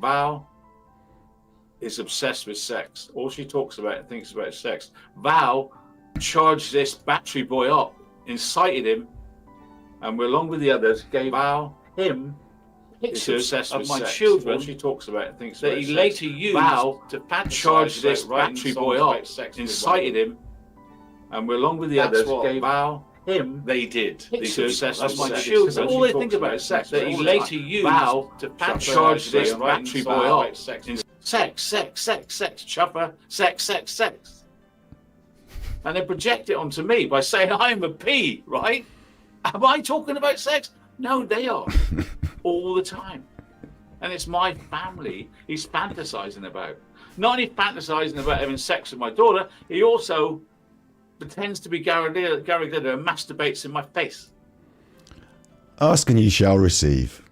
Val is obsessed with sex. All she talks about and thinks about is sex. Val charged this battery boy up, incited him, and along with the others, gave him pictures of my children. All she talks about and thinks that he later used. Val to charged this battery boy up, incited him, and along with the others, gave him. They did. These obsessed with my children. All they think about is sex. That he later used to charge this battery boy up. Sex, chopper, sex. And they project it onto me by saying I'm a P, right? Am I talking about sex? No, they are. All the time. And it's my family he's fantasizing about. Not only fantasizing about having sex with my daughter, he also pretends to be Gary Glitter and masturbates in my face. Ask and ye shall receive.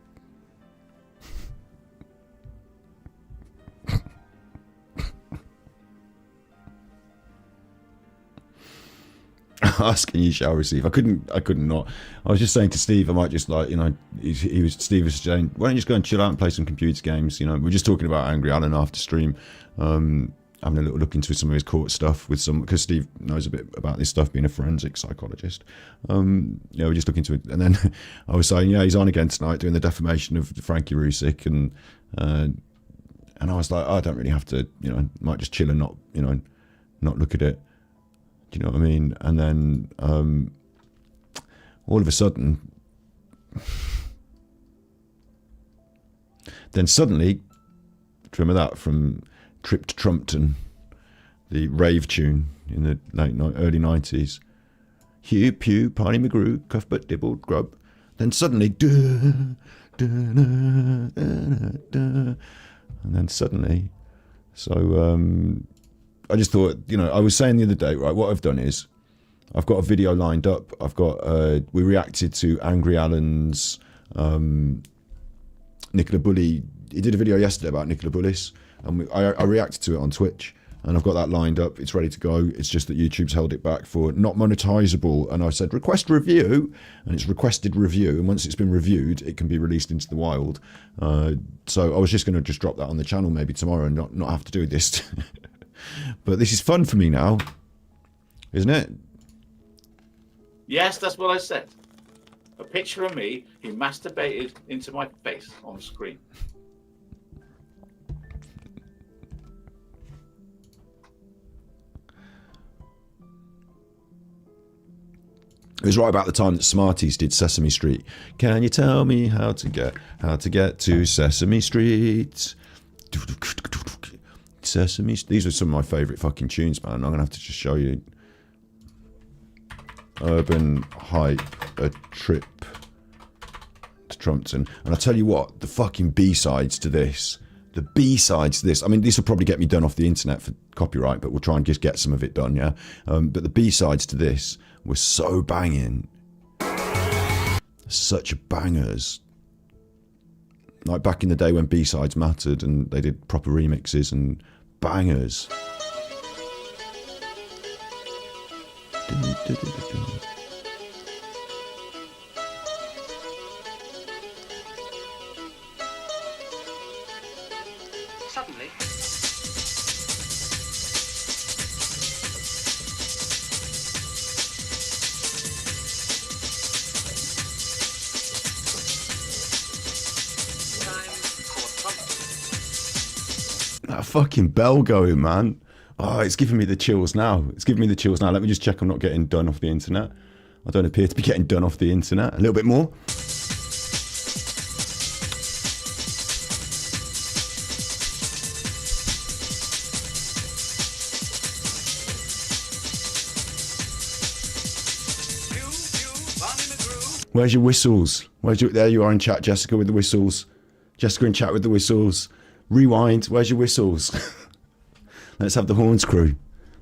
Ask and you shall receive. I couldn't not. I was just saying to Steve, I might just like, Steve was saying, why don't you just go and chill out and play some computer games? You know, we're just talking about Angry Alan after stream. Having a little look into some of his court stuff with some, because Steve knows a bit about this stuff, being a forensic psychologist. We're just looking into it, and then I was saying, he's on again tonight doing the defamation of Frankie Rusick, and I was like, I don't really have to, might just chill and not, not look at it. Do you know what I mean? And then all of a sudden, suddenly, do you remember that from Trip to Trumpton, the rave tune in the early 90s? Hugh, Pew, Party McGrew, Cuthbert, Dibble, Grub. Then suddenly, and then suddenly, so I just thought, I was saying the other day, right, what I've done is I've got a video lined up. I've got, we reacted to Angry Alan's Nicola Bully. He did a video yesterday about Nicola Bullis, and I reacted to it on Twitch, and I've got that lined up. It's ready to go. It's just that YouTube's held it back for not monetizable. And I said, request review, and it's requested review. And once it's been reviewed, it can be released into the wild. So I was just going to just drop that on the channel maybe tomorrow and not have to do this. But this is fun for me now, isn't it? Yes, that's what I said. A picture of me, he masturbated into my face on screen. It was right about the time that Smarties did Sesame Street. Can you tell me how to get to Sesame Street? Sesame. These are some of my favourite fucking tunes, man. I'm gonna have to just show you. Urban Hype, A Trip to Trumpton. And I tell you what, the fucking B-sides to this. The B-sides to this. I mean, this will probably get me done off the internet for copyright, but we'll try and just get some of it done, yeah? But the B-sides to this were so banging. Such bangers. Like back in the day when B-sides mattered and they did proper remixes and bangers. Suddenly. That fucking bell going, man. Oh, it's giving me the chills now. It's giving me the chills now. Let me just check I'm not getting done off the internet. I don't appear to be getting done off the internet. A little bit more. Where's your whistles? There you are in chat, Jessica, with the whistles. Jessica in chat with the whistles. Rewind. Where's your whistles? Let's have the horns crew.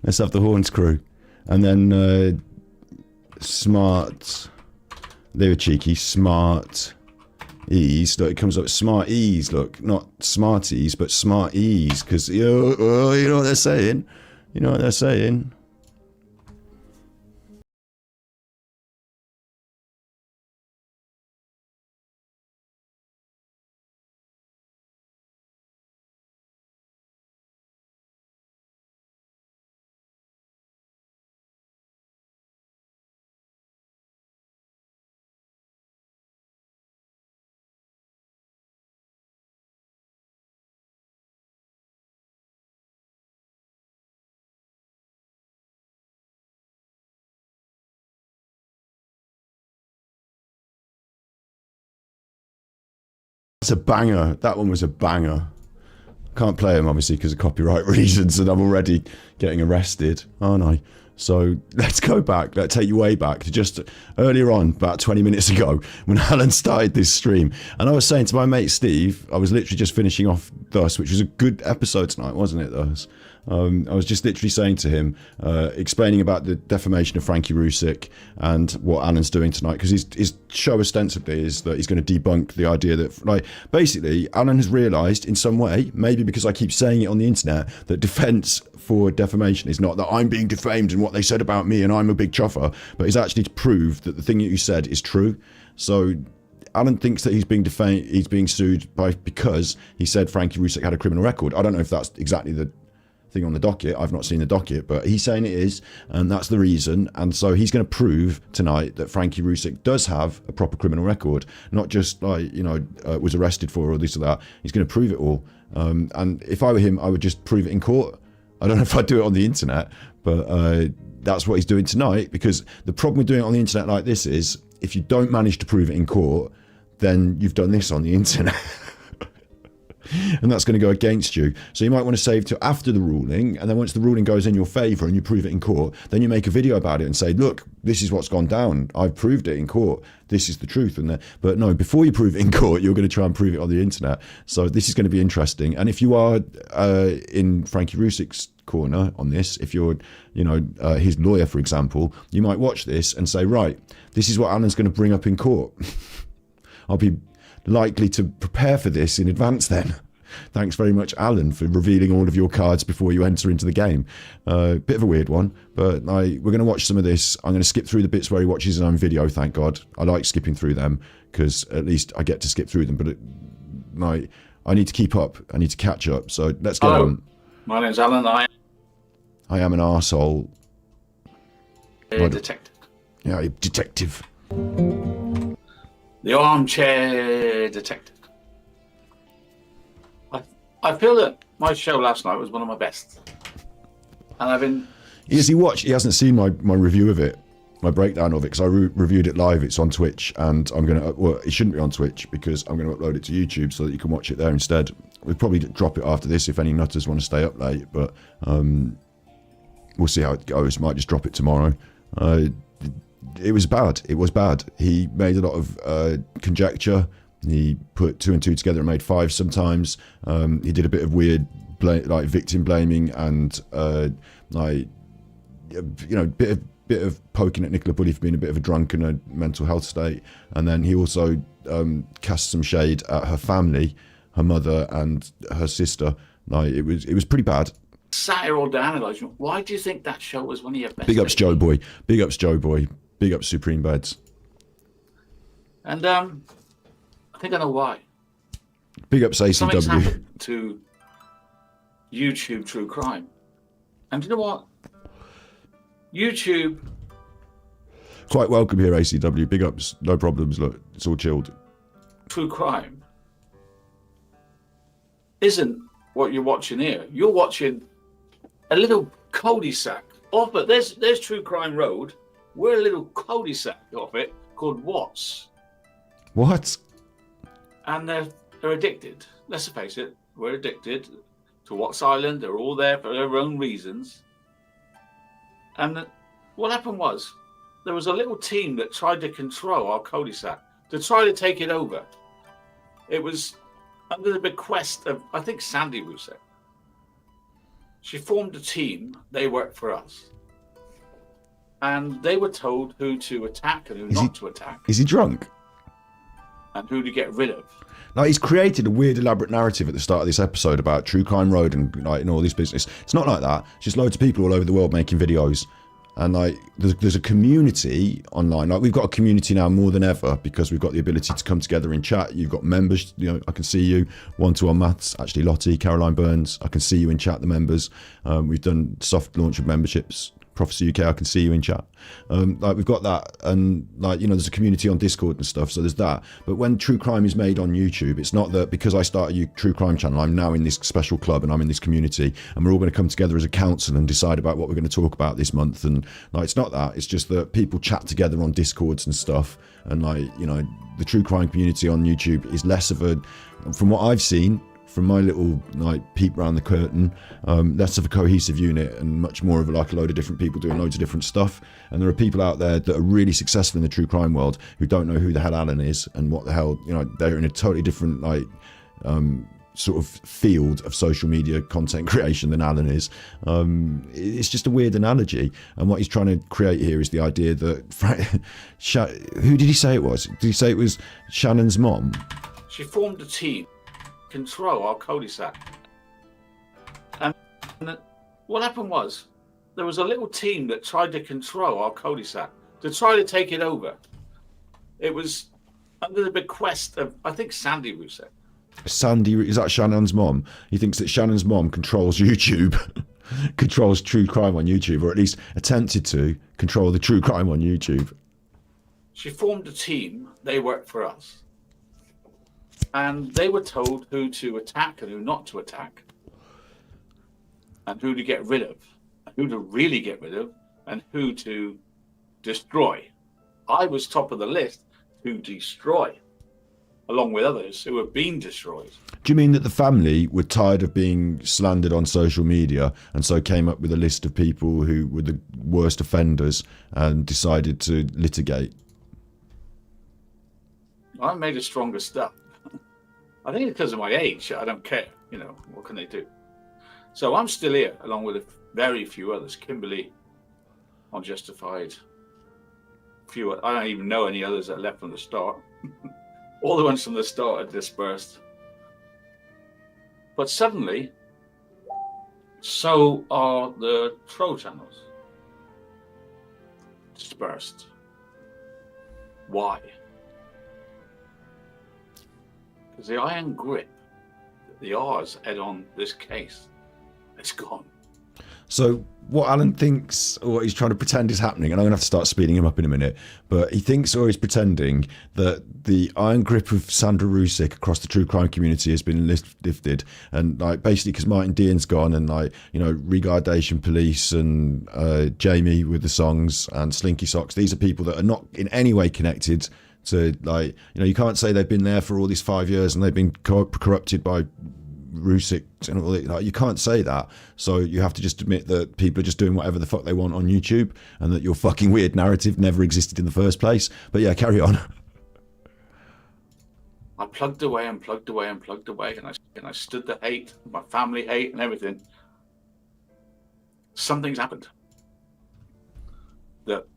Let's have the horns crew. And then smart. They were cheeky. Smart ease. Look, it comes up smart ease. Look, not smarties, but smart ease. Because you know what they're saying. You know what they're saying. It's a banger. That one was a banger. Can't play him, obviously, because of copyright reasons, and I'm already getting arrested, aren't I? So let's go back. Let's take you way back to just earlier on, about 20 minutes ago, when Alan started this stream. And I was saying to my mate Steve, I was literally just finishing off Thus, which was a good episode tonight, wasn't it, Thus? I was just literally saying to him, explaining about the defamation of Frankie Rusick and what Alan's doing tonight, because his show ostensibly is that he's going to debunk the idea that, like, basically Alan has realised in some way, maybe because I keep saying it on the internet, that defence for defamation is not that I'm being defamed and what they said about me and I'm a big chuffer, but it's actually to prove that the thing that you said is true. So Alan thinks that he's being defamed, he's being sued because he said Frankie Rusick had a criminal record. I don't know if that's exactly the thing on the docket. I've not seen the docket, but he's saying it is, and that's the reason. And so he's going to prove tonight that Frankie Rusick does have a proper criminal record, not just like, you know, was arrested for or this or that. He's going to prove it all. And if I were him, I would just prove it in court. I don't know if I'd do it on the internet, but that's what he's doing tonight, because the problem with doing it on the internet like this is if you don't manage to prove it in court, then you've done this on the internet. And that's going to go against you. So you might want to save till after the ruling, and then once the ruling goes in your favour and you prove it in court, then you make a video about it and say, look, this is what's gone down. I've proved it in court. This is the truth. But no, before you prove it in court, you're going to try and prove it on the internet. So this is going to be interesting. And if you are in Frankie Rusick's corner on this, if you're, you know, his lawyer, for example, you might watch this and say, right, this is what Alan's going to bring up in court. I'll be likely to prepare for this in advance then. Thanks very much, Alan, for revealing all of your cards before you enter into the game. Bit of a weird one, but we're going to watch some of this. I'm going to skip through the bits where he watches his own video, thank God. I like skipping through them because at least I get to skip through them, but I need to keep up. I need to catch up. So let's get on. My name's Alan. I am an arsehole. A detective. Yeah, a detective. The Armchair detective. I feel that my show last night was one of my best. And I've been... Has he watched? He hasn't seen my review of it, my breakdown of it, because I reviewed it live. It's on Twitch, and I'm going to... Well, it shouldn't be on Twitch, because I'm going to upload it to YouTube so that you can watch it there instead. We'll probably drop it after this if any nutters want to stay up late, but we'll see how it goes. Might just drop it tomorrow. It was bad. It was bad. He made a lot of conjecture. He put 2 and 2 together and made 5 sometimes. He did a bit of weird, like victim blaming and like, you know, bit of poking at Nicola Bulley for being a bit of a drunk and a mental health state. And then he also cast some shade at her family, her mother and her sister. Like it was pretty bad. Sat here all day analysing. Why do you think that show was one of your best? Big ups, Joe Boy. Big ups, Joe Boy. Big ups, Supreme Beds. And I think I know why. Big ups, ACW. Something's happened to YouTube true crime. And you know what? YouTube... Quite welcome here, ACW. Big ups. No problems. Look, it's all chilled. True crime isn't what you're watching here. You're watching a little cul-de-sac off it. There's True Crime Road. We're a little cul-de-sac off it called Watts. What? And they're addicted. Let's face it, we're addicted to Watts Island. They're all there for their own reasons. And what happened was, there was a little team that tried to control our cul-de-sac, to try to take it over. It was under the bequest of, I think, Sandy Rusick. She formed a team. They worked for us. And they were told who to attack and who not to attack. Is he drunk? And who to get rid of. Now, he's created a weird, elaborate narrative at the start of this episode about True Crime Road and like and all this business. It's not like that. It's just loads of people all over the world making videos. And like, there's a community online. Like, we've got a community now more than ever because we've got the ability to come together and chat. You've got members. You know, I can see you. 1-to-1 Maths, actually Lottie, Caroline Burns. I can see you in chat. The members. We've done soft launch of memberships. Prophecy UK, I can see you in chat. Like we've got that, and like, you know, there's a community on Discord and stuff, so there's that. But when true crime is made on YouTube, it's not that because I start a true crime channel, I'm now in this special club and I'm in this community and we're all going to come together as a council and decide about what we're going to talk about this month. And like, it's not that. It's just that people chat together on Discords and stuff. And like, you know, the true crime community on YouTube is less of a, from what I've seen, from my little like peep around the curtain, less of a cohesive unit and much more of like a load of different people doing loads of different stuff. And there are people out there that are really successful in the true crime world who don't know who the hell Alan is and what the hell, you know, they're in a totally different like sort of field of social media content creation than Alan is. It's just a weird analogy, and what he's trying to create here is the idea that who did he say it was? Did he say it was Shannon's mom? She formed a team control our cul-de-sac, and what happened was there was a little team that tried to control our cul-de-sac, to try to take it over. It was under the bequest of, I think, Sandy Rousseau. Sandy, is that Shannon's mom? He thinks that Shannon's mom controls YouTube, controls true crime on YouTube, or at least attempted to control the true crime on YouTube. She formed a team. They worked for us. And they were told who to attack and who not to attack, and who to get rid of, and who to really get rid of, and who to destroy. I was top of the list to destroy, along with others who have been destroyed. Do you mean that the family were tired of being slandered on social media and so came up with a list of people who were the worst offenders and decided to litigate? I made a stronger stuff. I think it's because of my age. I don't care. You know, what can they do? So I'm still here, along with a very few others. Kimberly, Unjustified. Few. I don't even know any others that left from the start. All the ones from the start are dispersed. But suddenly, so are the troll channels. Dispersed. Why? Because the iron grip that the R's had on this case, it's gone. So what Alan thinks, or what he's trying to pretend is happening, and I'm going to have to start speeding him up in a minute, but he thinks or he's pretending that the iron grip of Sandra Rusick across the true crime community has been lifted, and like basically because Martin Dean's gone, and like, you know, Regardation Police and Jamie with the songs and Slinky Socks, these are people that are not in any way connected to, like, you know, you can't say they've been there for all these 5 years and they've been corrupted by Rusick and all that. Like, you can't say that. So you have to just admit that people are just doing whatever the fuck they want on YouTube, and that your fucking weird narrative never existed in the first place. But yeah, carry on. I plugged away and plugged away and plugged away, and I stood the hate, my family hate and everything. Something's happened. That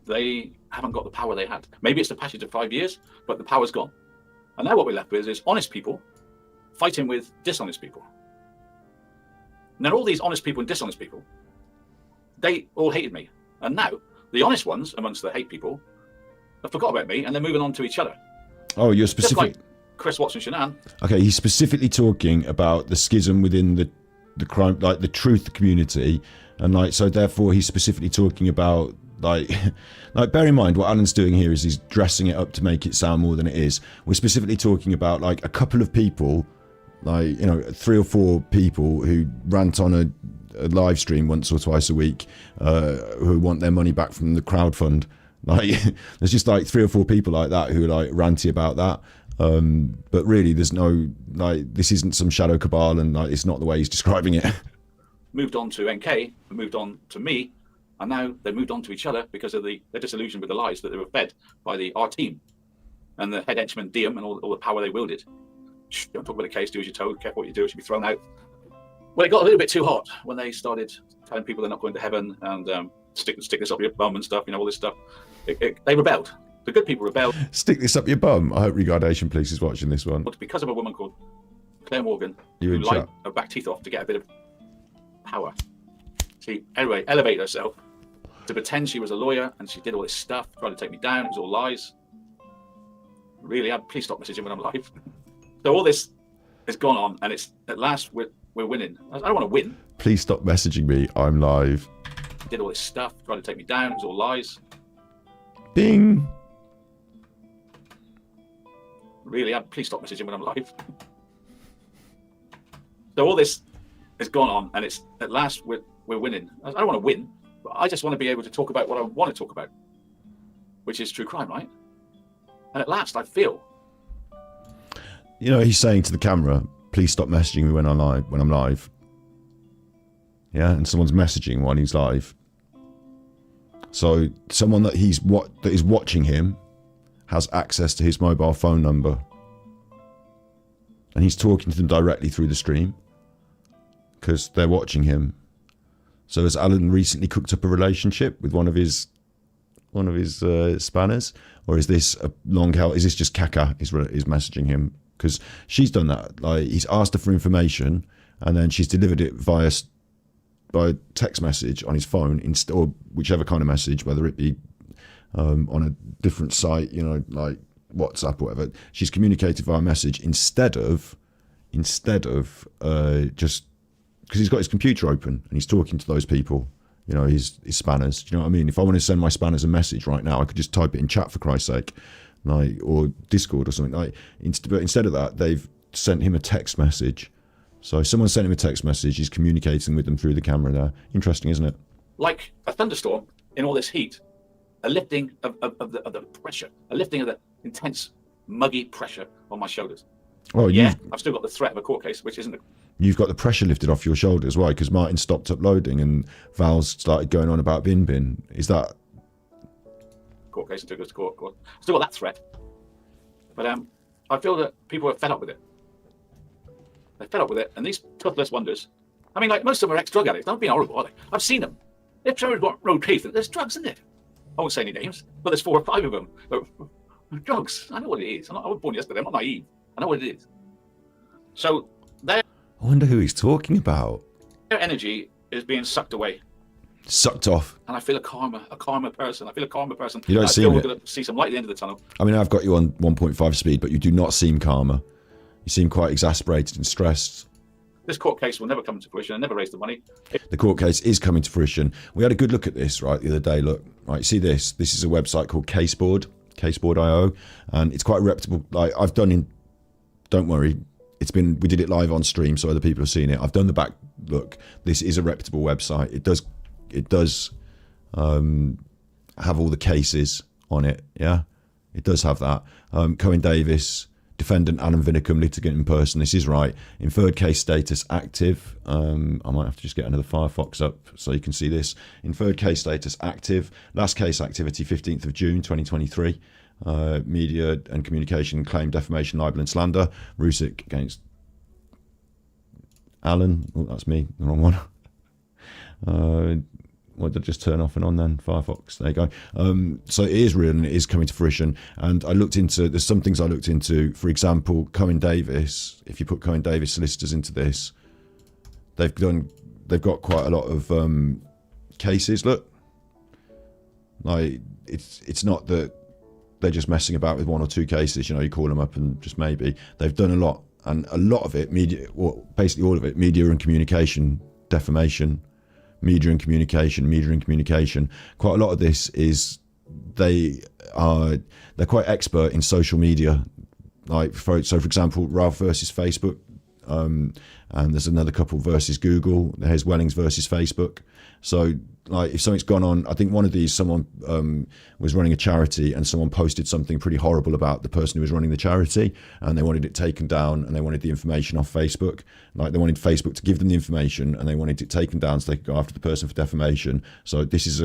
they haven't got the power they had. Maybe it's the passage of 5 years, but the power's gone. And now what we're left with is honest people fighting with dishonest people. Now all these honest people and dishonest people, they all hated me. And now the honest ones amongst the hate people have forgot about me and they're moving on to each other. Oh, you're specific. Just like Chris Watson Shanann. Okay, he's specifically talking about the schism within the crime, like the truth community, and like, so therefore he's specifically talking about like bear in mind what Alan's doing here is he's dressing it up to make it sound more than it is. We're specifically talking about like a couple of people, like, you know, 3 or 4 people who rant on a live stream once or twice a week, who want their money back from the crowdfund. Like, there's just like 3 or 4 people like that who are like ranty about that. But really, there's no, like, this isn't some shadow cabal, and like, it's not the way he's describing it. Moved on to NK, moved on to me, and now they've moved on to each other because of their disillusion with the lies that they were fed by our team and the head henchman Diem and all the power they wielded. Shh, don't talk about the case, do as you're told, careful what you do, it should be thrown out. Well, it got a little bit too hot when they started telling people they're not going to heaven and stick this up your bum and stuff, you know, all this stuff. They rebelled. The good people rebelled. Stick this up your bum. I hope Regardation Police is watching this one. Because of a woman called Claire Morgan, You who in lied chat? her back teeth off to get a bit of power. She, anyway, elevated herself to pretend she was a lawyer, and she did all this stuff, tried to take me down. It was all lies. Really, please stop messaging when I'm live. So all this has gone on, and it's at last we're winning. I don't want to win. Please stop messaging me. I'm live. did all this stuff, tried to take me down. It was all lies. Bing. Really, please stop messaging when I'm live. So all this has gone on, and it's at last we're winning. I don't want to win, but I just want to be able to talk about what I want to talk about, which is true crime, right? And at last, I feel. You know, he's saying to the camera, "Please stop messaging me when I'm live." Yeah, and someone's messaging while he's live. So someone that is watching him has access to his mobile phone number, and he's talking to them directly through the stream because they're watching him. So has Alan recently cooked up a relationship with one of his spanners, or is this a long held? Is this just Kaka is messaging him? Because she's done that. Like, he's asked her for information, and then she's delivered it by text message on his phone, or whichever kind of message, whether it be on a different site, you know, like WhatsApp or whatever. She's communicated via message instead of just because he's got his computer open and he's talking to those people, you know, his spanners. Do you know what I mean? If I want to send my spanners a message right now, I could just type it in chat, for Christ's sake, like, or Discord or something. Like, but instead of that, they've sent him a text message. So someone sent him a text message. He's communicating with them through the camera there. Interesting, isn't it? Like a thunderstorm in all this heat, a lifting of the pressure, a lifting of the intense, muggy pressure on my shoulders. Oh, yeah, I've still got the threat of a court case, which isn't. You've got the pressure lifted off your shoulders. Why? Because Martin stopped uploading and Val's started going on about bin. Is that court case and took us to court? Still got that threat, but I feel that people are fed up with it. They're fed up with it, and these toothless wonders. I mean, like, most of them are ex-drug addicts. They're not being horrible, are they? I've seen them. If someone's got road teeth, there's drugs in it. I won't say any names, but there's 4 or 5 of them. Drugs. I know what it is. I was born yesterday. I'm not naive. I know what it is. So I wonder who he's talking about. Their energy is being sucked away. Sucked off. And I feel a calmer person. You don't seem it. We're going to see some light at the end of the tunnel. I mean, I've got you on 1.5 speed, but you do not seem calmer. You seem quite exasperated and stressed. This court case will never come to fruition. I never raised the money. The court case is coming to fruition. We had a good look at this, right, the other day. Look, right, see this? This is a website called Caseboard.io, and it's quite reputable. Like, I've done in, don't worry, we did it live on stream, so other people have seen it. I've done the back look. This is a reputable website. It does have all the cases on it. Yeah, it does have that. Cohen Davis, defendant Alan Vinnicombe, litigant in person. This is right. Inferred case status active. I might have to just get another Firefox up so you can see this. Inferred case status active. Last case activity 15th of June 2023. Media and communication claim defamation, libel and slander. Rusick against Alan. Oh, that's me. The wrong one. What did I just turn off and on then? Firefox. There you go. So it is real and it is coming to fruition. And there's some things I looked into. For example, Cohen Davis. If you put Cohen Davis solicitors into this, they've got quite a lot of cases. Look, like, it's not that they're just messing about with 1 or 2 cases. You know, you call them up and just maybe. They've done a lot, and a lot of it basically all of it, media and communication defamation. Media and communication. Quite a lot of this is they're quite expert in social media. Like, for example, Ralph versus Facebook, and there's another couple versus Google. There's Wellings versus Facebook. So, like, if something's gone on, I think one of these, someone was running a charity and someone posted something pretty horrible about the person who was running the charity, and they wanted it taken down, and they wanted the information off Facebook. Like, they wanted Facebook to give them the information, and they wanted it taken down so they could go after the person for defamation. So this is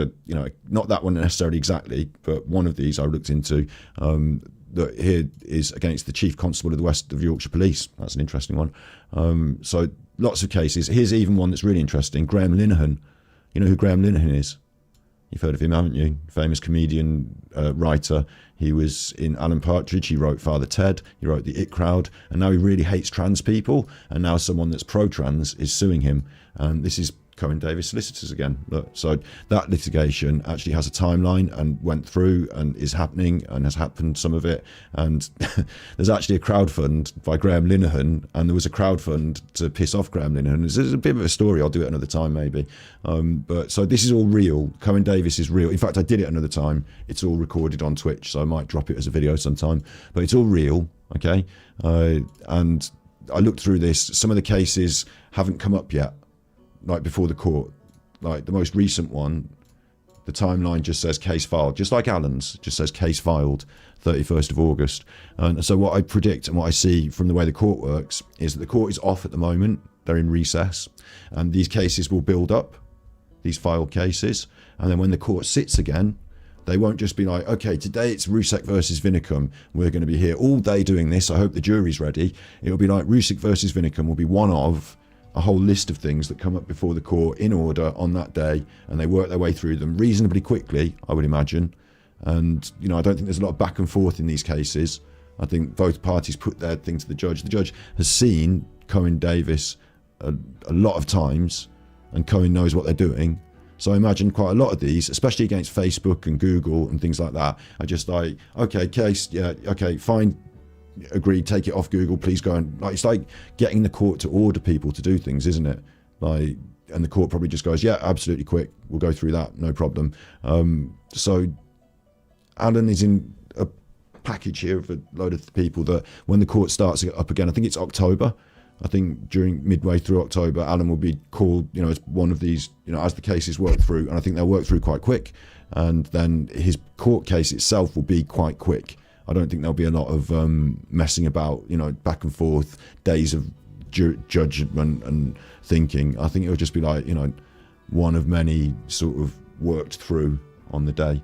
not that one necessarily exactly, but one of these I looked into. That here is against the Chief Constable of the West of Yorkshire Police. That's an interesting one. So lots of cases. Here's even one that's really interesting. Graham Linehan. You know who Graham Linehan is? You've heard of him, haven't you? Famous comedian, writer. He was in Alan Partridge. He wrote Father Ted. He wrote The It Crowd. And now he really hates trans people. And now someone that's pro-trans is suing him. And this is Cohen Davis solicitors again. Look, so that litigation actually has a timeline and went through and is happening and has happened, some of it. And there's actually a crowdfund by Graham Linehan, and there was a crowdfund to piss off Graham Linehan. This is a bit of a story. I'll do it another time maybe. But so this is all real. Cohen Davis is real. In fact, I did it another time. It's all recorded on Twitch, so I might drop it as a video sometime. But it's all real, okay? And I looked through this. Some of the cases haven't come up yet, like before the court. Like the most recent one, the timeline just says case filed, just like Alan's, just says case filed, 31st of August. And so what I predict and what I see from the way the court works is that the court is off at the moment. They're in recess, and these cases will build up, these filed cases. And then when the court sits again, they won't just be like, okay, today it's Rusek versus Vinnicombe. We're going to be here all day doing this. I hope the jury's ready. It'll be like Rusek versus Vinnicombe will be one of a whole list of things that come up before the court in order on that day, and they work their way through them reasonably quickly, I would imagine. And, you know, I don't think there's a lot of back and forth in these cases. I think both parties put their thing to the judge. The judge has seen Cohen Davis a lot of times, and Cohen knows what they're doing. So I imagine quite a lot of these, especially against Facebook and Google and things like that, are just like, okay, case, yeah, okay, fine, agreed, take it off Google, please go. And like, it's like getting the court to order people to do things, isn't it? Like, and the court probably just goes, yeah, absolutely, quick, we'll go through that, no problem. So Alan is in a package here of a load of people that when the court starts up again, I think it's October. I think during midway through October, Alan will be called, you know, as one of these, you know, as the cases work through, and I think they'll work through quite quick. And then his court case itself will be quite quick. I don't think there'll be a lot of messing about, you know, back and forth, days of judgment and thinking. I think it'll just be like, you know, one of many sort of worked through on the day.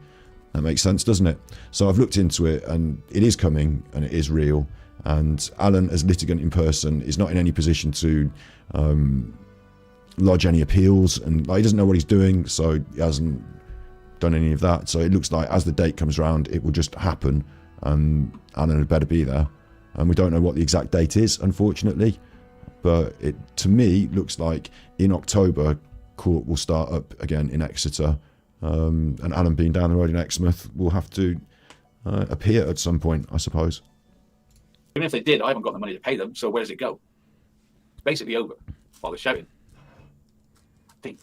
That makes sense, doesn't it? So I've looked into it, and it is coming, and it is real. And Alan, as litigant in person, is not in any position to lodge any appeals, and like, he doesn't know what he's doing, so he hasn't done any of that. So it looks like as the date comes around, it will just happen, and Alan had better be there. And we don't know what the exact date is, unfortunately, but it, to me, looks like in October, court will start up again in Exeter, and Alan, being down the road in Exmouth, will have to appear at some point, I suppose. Even if they did, I haven't got the money to pay them, so where does it go? It's basically over while they're shouting, I think.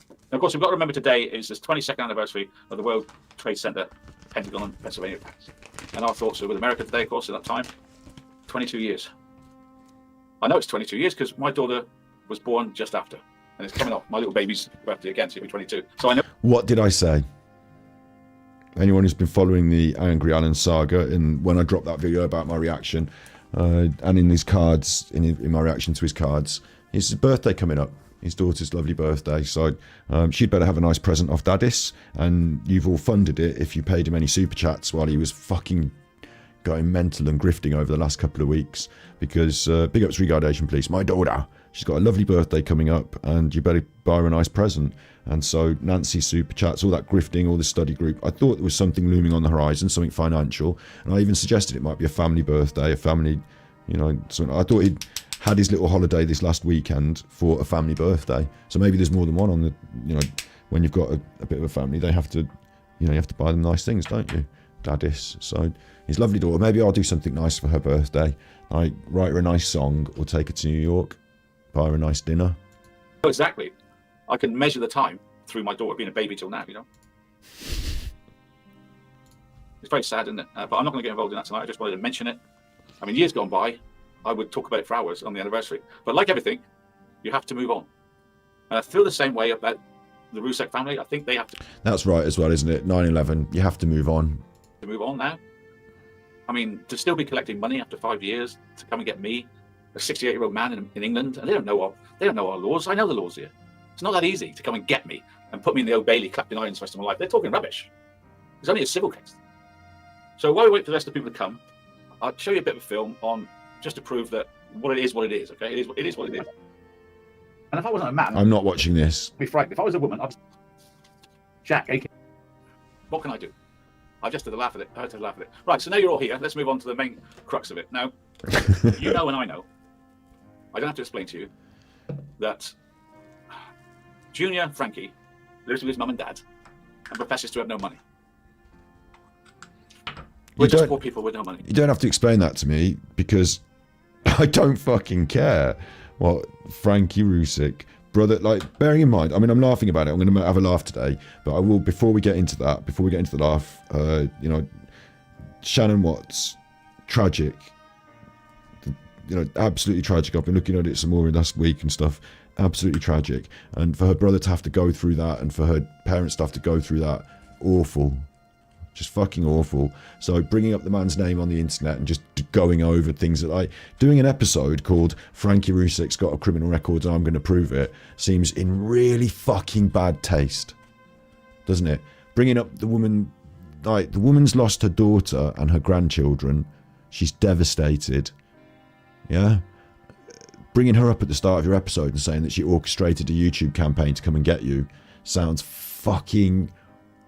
And of course, we've got to remember today is the 22nd anniversary of the World Trade Center, Pentagon, and Pennsylvania attacks. And our thoughts are with America today, of course, at that time. 22 years. I know it's 22 years because my daughter was born just after. And it's coming up. My little baby's birthday again, so it'll be 22. So I know. What did I say? Anyone who's been following the Angry Alan saga, and when I dropped that video about my reaction, and in his cards, in my reaction to his cards, his birthday coming up, his daughter's lovely birthday, so she'd better have a nice present off Dadis, and you've all funded it if you paid him any super chats while he was fucking going mental and grifting over the last couple of weeks, because big ups Regardation Police, my daughter, she's got a lovely birthday coming up, and you better buy her a nice present. And so Nancy's super chats, all that grifting, all the study group, I thought there was something looming on the horizon, something financial, and I even suggested it might be a family birthday, a family, you know, something. I thought he'd had his little holiday this last weekend for a family birthday, so maybe there's more than one on the, you know, when you've got a bit of a family, they have to, you know, you have to buy them nice things, don't you, Gladys? So his lovely daughter, maybe I'll do something nice for her birthday, like write her a nice song, or take her to New York, buy her a nice dinner. Exactly. I can measure the time through my daughter being a baby till now, you know. It's very sad, isn't it? But I'm not going to get involved in that tonight. I just wanted to mention it. I mean, years gone by, I would talk about it for hours on the anniversary. But like everything, you have to move on. And I feel the same way about the Rusek family. I think they have to. That's right as well, isn't it? 9/11, you have to move on. To move on now. I mean, to still be collecting money after 5 years to come and get me, a 68-year-old man in England, and they don't know our laws. I know the laws here. It's not that easy to come and get me and put me in the Old Bailey, clapped in irons the rest of my life. They're talking rubbish. It's only a civil case. So while we wait for the rest of the people to come, I'll show you a bit of a film on just to prove that what it is, okay? It is what it is. And if I wasn't a man, I'm not watching this. I'd be frightened. If I was a woman, I'd be Jack, AK. What can I do? I just had to laugh at it. I had to laugh at it. Right, so now you're all here. Let's move on to the main crux of it. Now, you know and I know. I don't have to explain to you that Junior Frankie lives with his mum and dad and professes to have no money. We're just poor people with no money. You don't have to explain that to me, because I don't fucking care what Frankie Rusick, brother, like, bearing in mind, I mean, I'm laughing about it. I'm going to have a laugh today, but I will, before we get into the laugh, you know, Shannon Watts, tragic, you know, absolutely tragic. I've been looking at it some more last week and stuff. Absolutely tragic. And for her brother to have to go through that, and for her parents to have to go through that, awful. Just fucking awful. So bringing up the man's name on the internet and just going over things that, like, doing an episode called Frankie Rusick's got a criminal record and I'm going to prove it, seems in really fucking bad taste, doesn't it? Bringing up the woman, like, the woman's lost her daughter and her grandchildren. She's devastated. Yeah? Bringing her up at the start of your episode and saying that she orchestrated a YouTube campaign to come and get you sounds fucking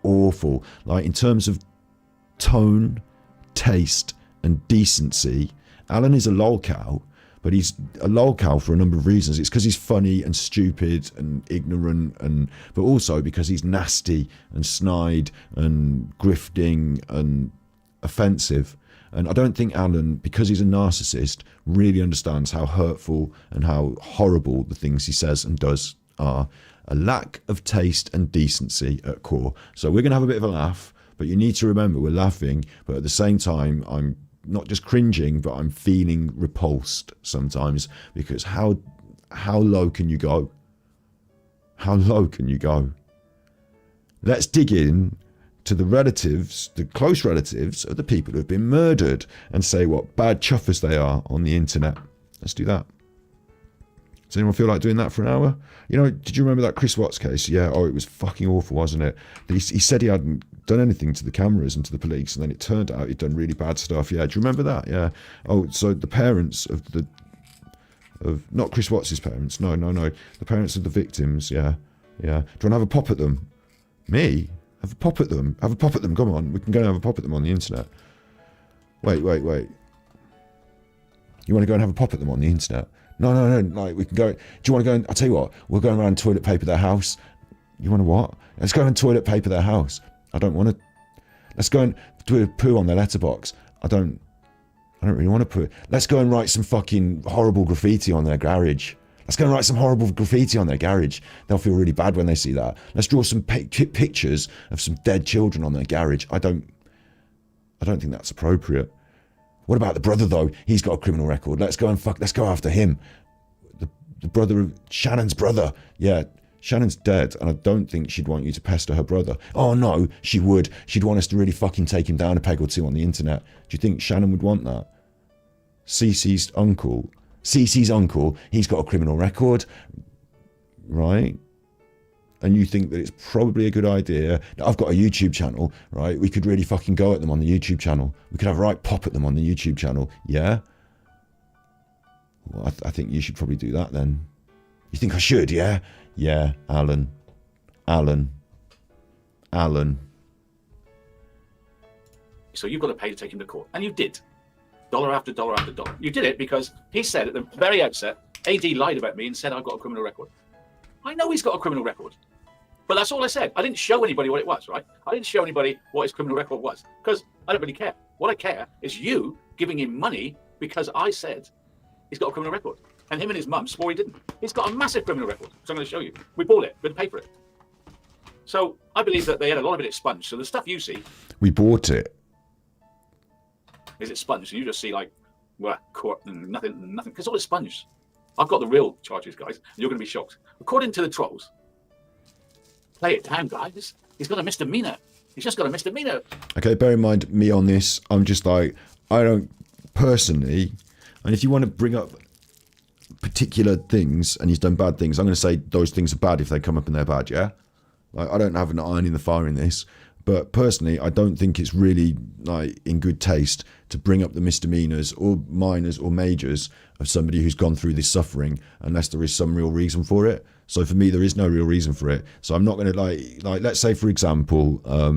awful. Like, in terms of tone, taste and decency, Alan is a lolcow, but he's a lolcow for a number of reasons. It's because he's funny and stupid and ignorant, and but also because he's nasty and snide and grifting and offensive. And I don't think Alan, because he's a narcissist, really understands how hurtful and how horrible the things he says and does are. A lack of taste and decency at core. So we're going to have a bit of a laugh, but you need to remember we're laughing, but at the same time, I'm not just cringing, but I'm feeling repulsed sometimes, because how low can you go? How low can you go? Let's dig in to the relatives, the close relatives of the people who have been murdered, and say what bad chuffers they are on the internet. Let's do that. Does anyone feel like doing that for an hour? You know, did you remember that Chris Watts case? Yeah, oh, it was fucking awful, wasn't it? He said he hadn't done anything to the cameras and to the police, and then it turned out he'd done really bad stuff. Yeah, do you remember that? Yeah. Oh, so the parents of not Chris Watts' parents, no. The parents of the victims, yeah. Do you want to have a pop at them? Me? Have a pop at them? Have a pop at them, come on. We can go and have a pop at them on the internet. Wait. You want to go and have a pop at them on the internet? No, like, we can go. Do you want to go and, I'll tell you what, we'll go around toilet paper their house. You want to what? Let's go and toilet paper their house. I don't want to. Let's go and do a poo on their letterbox. I don't really want to poo. Let's go and write some fucking horrible graffiti on their garage. Let's go and write some horrible graffiti on their garage. They'll feel really bad when they see that. Let's draw some pictures of some dead children on their garage. I don't think that's appropriate. What about the brother, though? He's got a criminal record. Let's go after him. The brother of Shannon's brother. Yeah, Shannon's dead, and I don't think she'd want you to pester her brother. Oh no, she would. She'd want us to really fucking take him down a peg or two on the internet. Do you think Shannon would want that? Cece's uncle, he's got a criminal record, right? And you think that it's probably a good idea. Now, I've got a YouTube channel, right? We could really fucking go at them on the YouTube channel. We could have a right pop at them on the YouTube channel. Yeah? Well, I think you should probably do that then. You think I should, yeah? Yeah, Alan. So you've got to pay to take him to court. And you did. Dollar after dollar after dollar. You did it because he said at the very outset, AD lied about me and said I've got a criminal record. I know he's got a criminal record. But that's all I said. I didn't show anybody what it was, right? I didn't show anybody what his criminal record was, because I don't really care. What I care is you giving him money because I said he's got a criminal record. And him and his mum swore he didn't. He's got a massive criminal record, so I'm going to show you. We bought it. We had to pay for it. So I believe that they had a lot of it expunged. So the stuff you see... We bought it. Is it sponged? So you just see, like, well, court and nothing, because all it's sponged. I've got the real charges, guys, and you're going to be shocked. According to the trolls, play it down, guys. He's got a misdemeanor. He's just got a misdemeanor. Okay, bear in mind, me on this, I'm just like, I don't personally, and if you want to bring up particular things and he's done bad things, I'm going to say those things are bad if they come up and they're bad, yeah? Like, I don't have an iron in the fire in this, but personally, I don't think it's really, like, in good taste to bring up the misdemeanors or minors or majors of somebody who's gone through this suffering unless there is some real reason for it. So for me, there is no real reason for it. So I'm not going to, like let's say, for example, I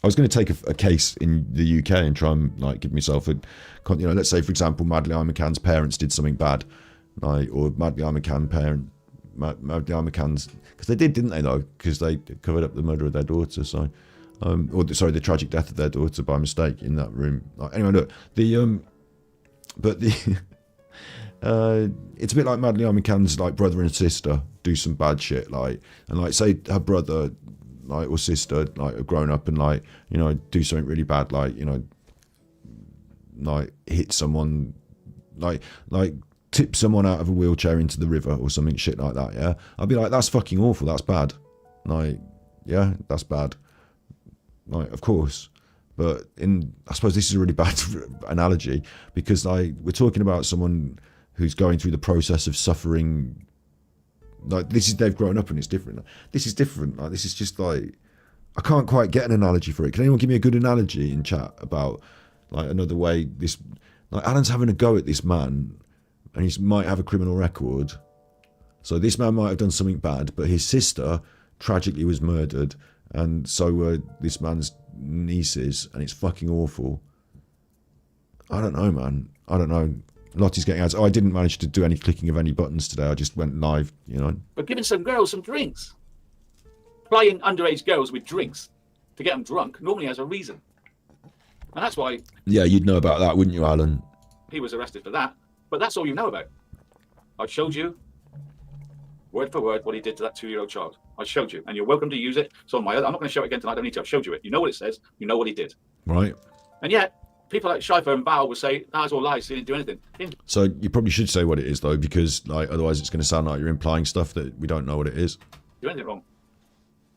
was going to take a case in the UK and try and, like, give myself a, let's say, for example, Madeleine McCann's parents did something bad. like, or Madly I McCann parent, Madly I McCann's, because they did, didn't they though? Because they covered up the murder of their daughter. So, the tragic death of their daughter by mistake in that room. Like, anyway, look, it's a bit like Madly I McCann's like brother and sister do some bad shit, like, and like say her brother, like, or sister, like, have grown up and like, you know, do something really bad, like, you know, like hit someone, like tip someone out of a wheelchair into the river or something shit like that. Yeah, I'd be like, that's fucking awful. That's bad. Like, yeah, that's bad. Like, of course. But I suppose this is a really bad analogy because like we're talking about someone who's going through the process of suffering. Like, they've grown up and it's different. This is different. Like, this is just like, I can't quite get an analogy for it. Can anyone give me a good analogy in chat about like another way this, like, Alan's having a go at this man and he might have a criminal record. So this man might have done something bad, but his sister tragically was murdered, and so were this man's nieces, and it's fucking awful. I don't know, man. I don't know. Lottie's getting ads. Oh, I didn't manage to do any clicking of any buttons today. I just went live, you know. But giving some girls some drinks, plying underage girls with drinks to get them drunk, normally has a reason. And that's why... Yeah, you'd know about that, wouldn't you, Alan? He was arrested for that. But that's all you know about. I showed you, word for word, what he did to that 2-year-old child. I showed you, and you're welcome to use it. So I'm not going to show it again tonight. I don't need to. I've showed you it. You know what it says. You know what he did. Right. And yet, people like Schleifer and Val will say, that's all lies. He didn't do anything. So you probably should say what it is, though, because like otherwise it's going to sound like you're implying stuff that we don't know what it is. Do anything wrong.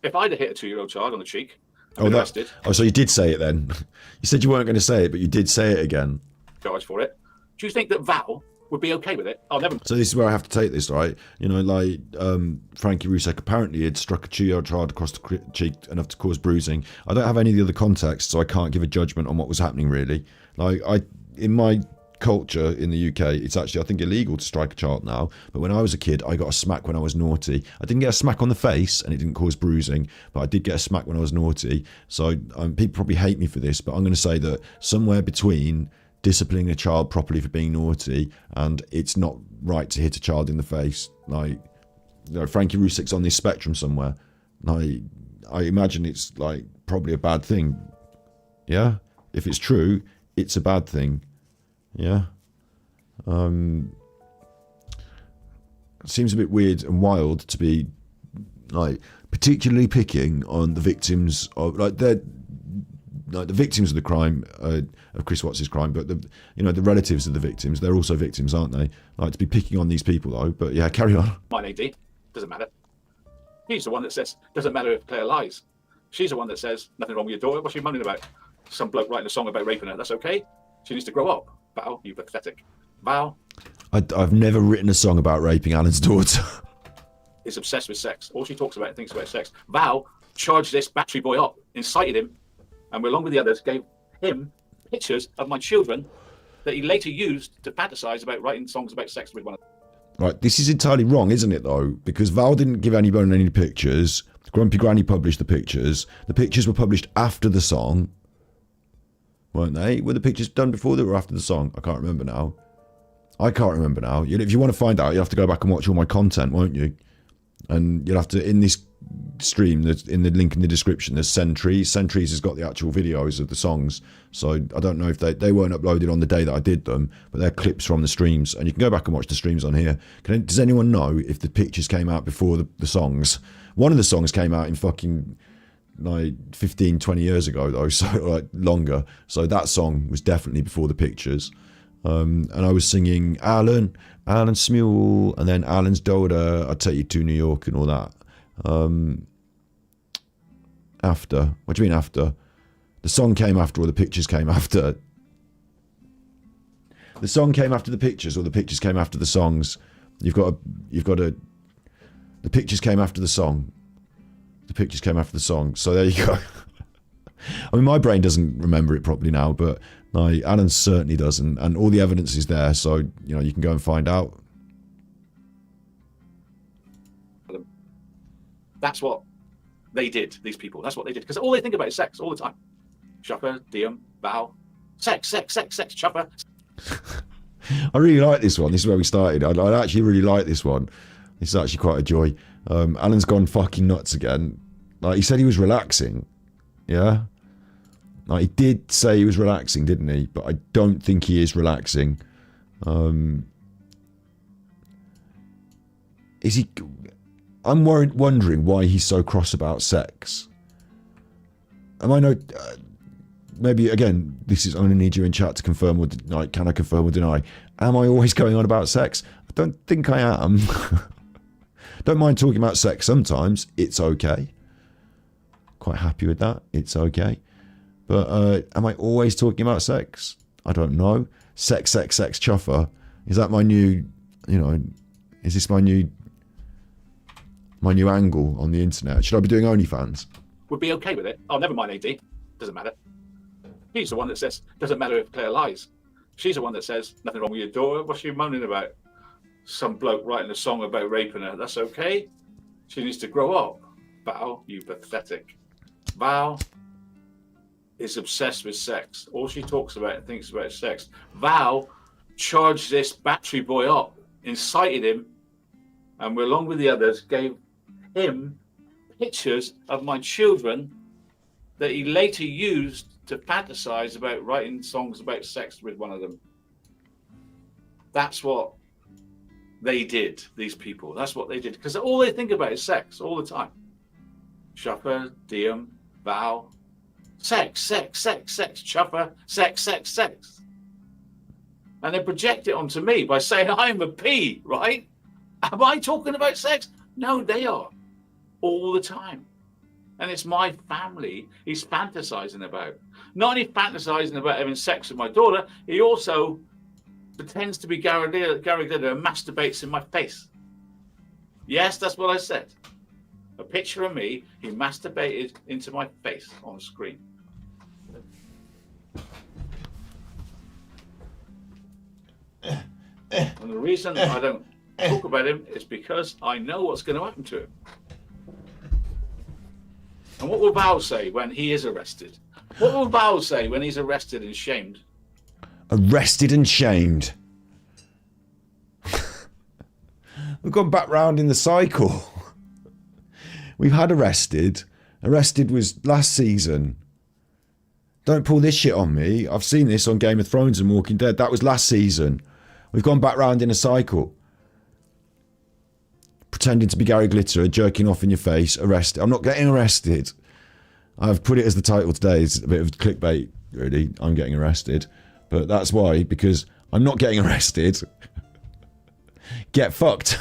If I'd have hit a 2-year-old child on the cheek, arrested. Oh, so you did say it then. You said you weren't going to say it, but you did say it again. Charged for it. Do you think that Val would be okay with it? Oh, never. So this is where I have to take this, right? You know, like Frankie Rusek apparently had struck a 2-year-old child across the cheek enough to cause bruising. I don't have any of the other context, so I can't give a judgment on what was happening really. Like, in my culture in the UK, it's actually, I think, illegal to strike a child now. But when I was a kid, I got a smack when I was naughty. I didn't get a smack on the face, and it didn't cause bruising, but I did get a smack when I was naughty. So people probably hate me for this, but I'm going to say that somewhere between disciplining a child properly for being naughty and it's not right to hit a child in the face, like, you know, Frankie Rusek's on this spectrum somewhere. Like, I imagine it's like probably a bad thing. Yeah, if it's true, it's a bad thing. Yeah. It seems a bit weird and wild to be like particularly picking on the victims of the victims of the crime, of Chris Watts' crime, but the relatives of the victims, they're also victims, aren't they? Like, to be picking on these people though. But yeah, carry on. My lady, doesn't matter. He's the one that says doesn't matter if Claire lies. She's the one that says nothing wrong with your daughter. What's she moaning about? Some bloke writing a song about raping her. That's okay. She needs to grow up. Val, you pathetic. Val. I've never written a song about raping Alan's daughter. Is obsessed with sex. All she talks about and thinks about sex. Val charged this battery boy up, incited him, and along with the others gave him pictures of my children that he later used to fantasize about writing songs about sex with one another. Right, this is entirely wrong, isn't it, though? Because Val didn't give anyone any pictures. Grumpy Granny published the pictures. The pictures were published after the song, weren't they? Were the pictures done before or after the song? I can't remember now. If you want to find out, you'll have to go back and watch all my content, won't you? And you'll have to, in this stream, in the link in the description, there's Sentries. Sentries has got the actual videos of the songs. So I don't know if they weren't uploaded on the day that I did them, but they're clips from the streams. And you can go back and watch the streams on here. Does anyone know if the pictures came out before the songs? One of the songs came out in fucking like 15, 20 years ago though, so like longer. So that song was definitely before the pictures. And I was singing Alan Smule, and then Alan's daughter, I'd take you to New York and all that. After. What do you mean after? The song came after or the pictures came after? The song came after the pictures or the pictures came after the songs? The pictures came after the song. The pictures came after the song. So there you go. I mean, my brain doesn't remember it properly now, but like, Alan certainly doesn't, and all the evidence is there, so you can go and find out. That's what they did, these people. That's what they did, because all they think about is sex all the time. Chopper, Diem, Val, sex, chopper. I really like this one. This is where we started. I actually really like this one. This is actually quite a joy. Alan's gone fucking nuts again. Like, he said he was relaxing. Yeah? Like, he did say he was relaxing, didn't he? But I don't think he is relaxing. Is he... I'm wondering why he's so cross about sex. Am I no... maybe, again, this is... I'm going to need you in chat to confirm or deny. Can I confirm or deny? Am I always going on about sex? I don't think I am. Don't mind talking about sex sometimes. It's okay. Quite happy with that. It's okay. But am I always talking about sex? I don't know. Sex, chuffer. Is that my new, you know, is this my new angle on the internet? Should I be doing OnlyFans? Would be okay with it. Oh, never mind, AD. Doesn't matter. He's the one that says, doesn't matter if Claire lies. She's the one that says, nothing wrong with your daughter. What's she moaning about? Some bloke writing a song about raping her. That's okay. She needs to grow up. Val, you pathetic. Val is obsessed with sex. All she talks about and thinks about is sex. Val charged this battery boy up, incited him, and along with the others, gave him pictures of my children that he later used to fantasize about writing songs about sex with one of them. That's what they did, these people. That's what they did. Because all they think about is sex all the time. Chuffer, Diem, Val, sex, Chuffer, sex. And they project it onto me by saying I'm a P, right? Am I talking about sex? No, they are. All the time. And it's my family he's fantasizing about. Not only fantasizing about having sex with my daughter, he also pretends to be Gary Glitter and masturbates in my face. Yes, that's what I said. A picture of me, he masturbated into my face on screen. And the reason I don't talk about him is because I know what's going to happen to him. And what will Val say when he is arrested? What will Val say when he's arrested and shamed? Arrested and shamed. We've gone back round in the cycle. We've had arrested. Arrested was last season. Don't pull this shit on me. I've seen this on Game of Thrones and Walking Dead. That was last season. We've gone back round in a cycle. Pretending to be Gary Glitter, jerking off in your face, arrested. I'm not getting arrested. I've put it as the title today. It's a bit of clickbait, really. I'm getting arrested. But that's why, because I'm not getting arrested. Get fucked.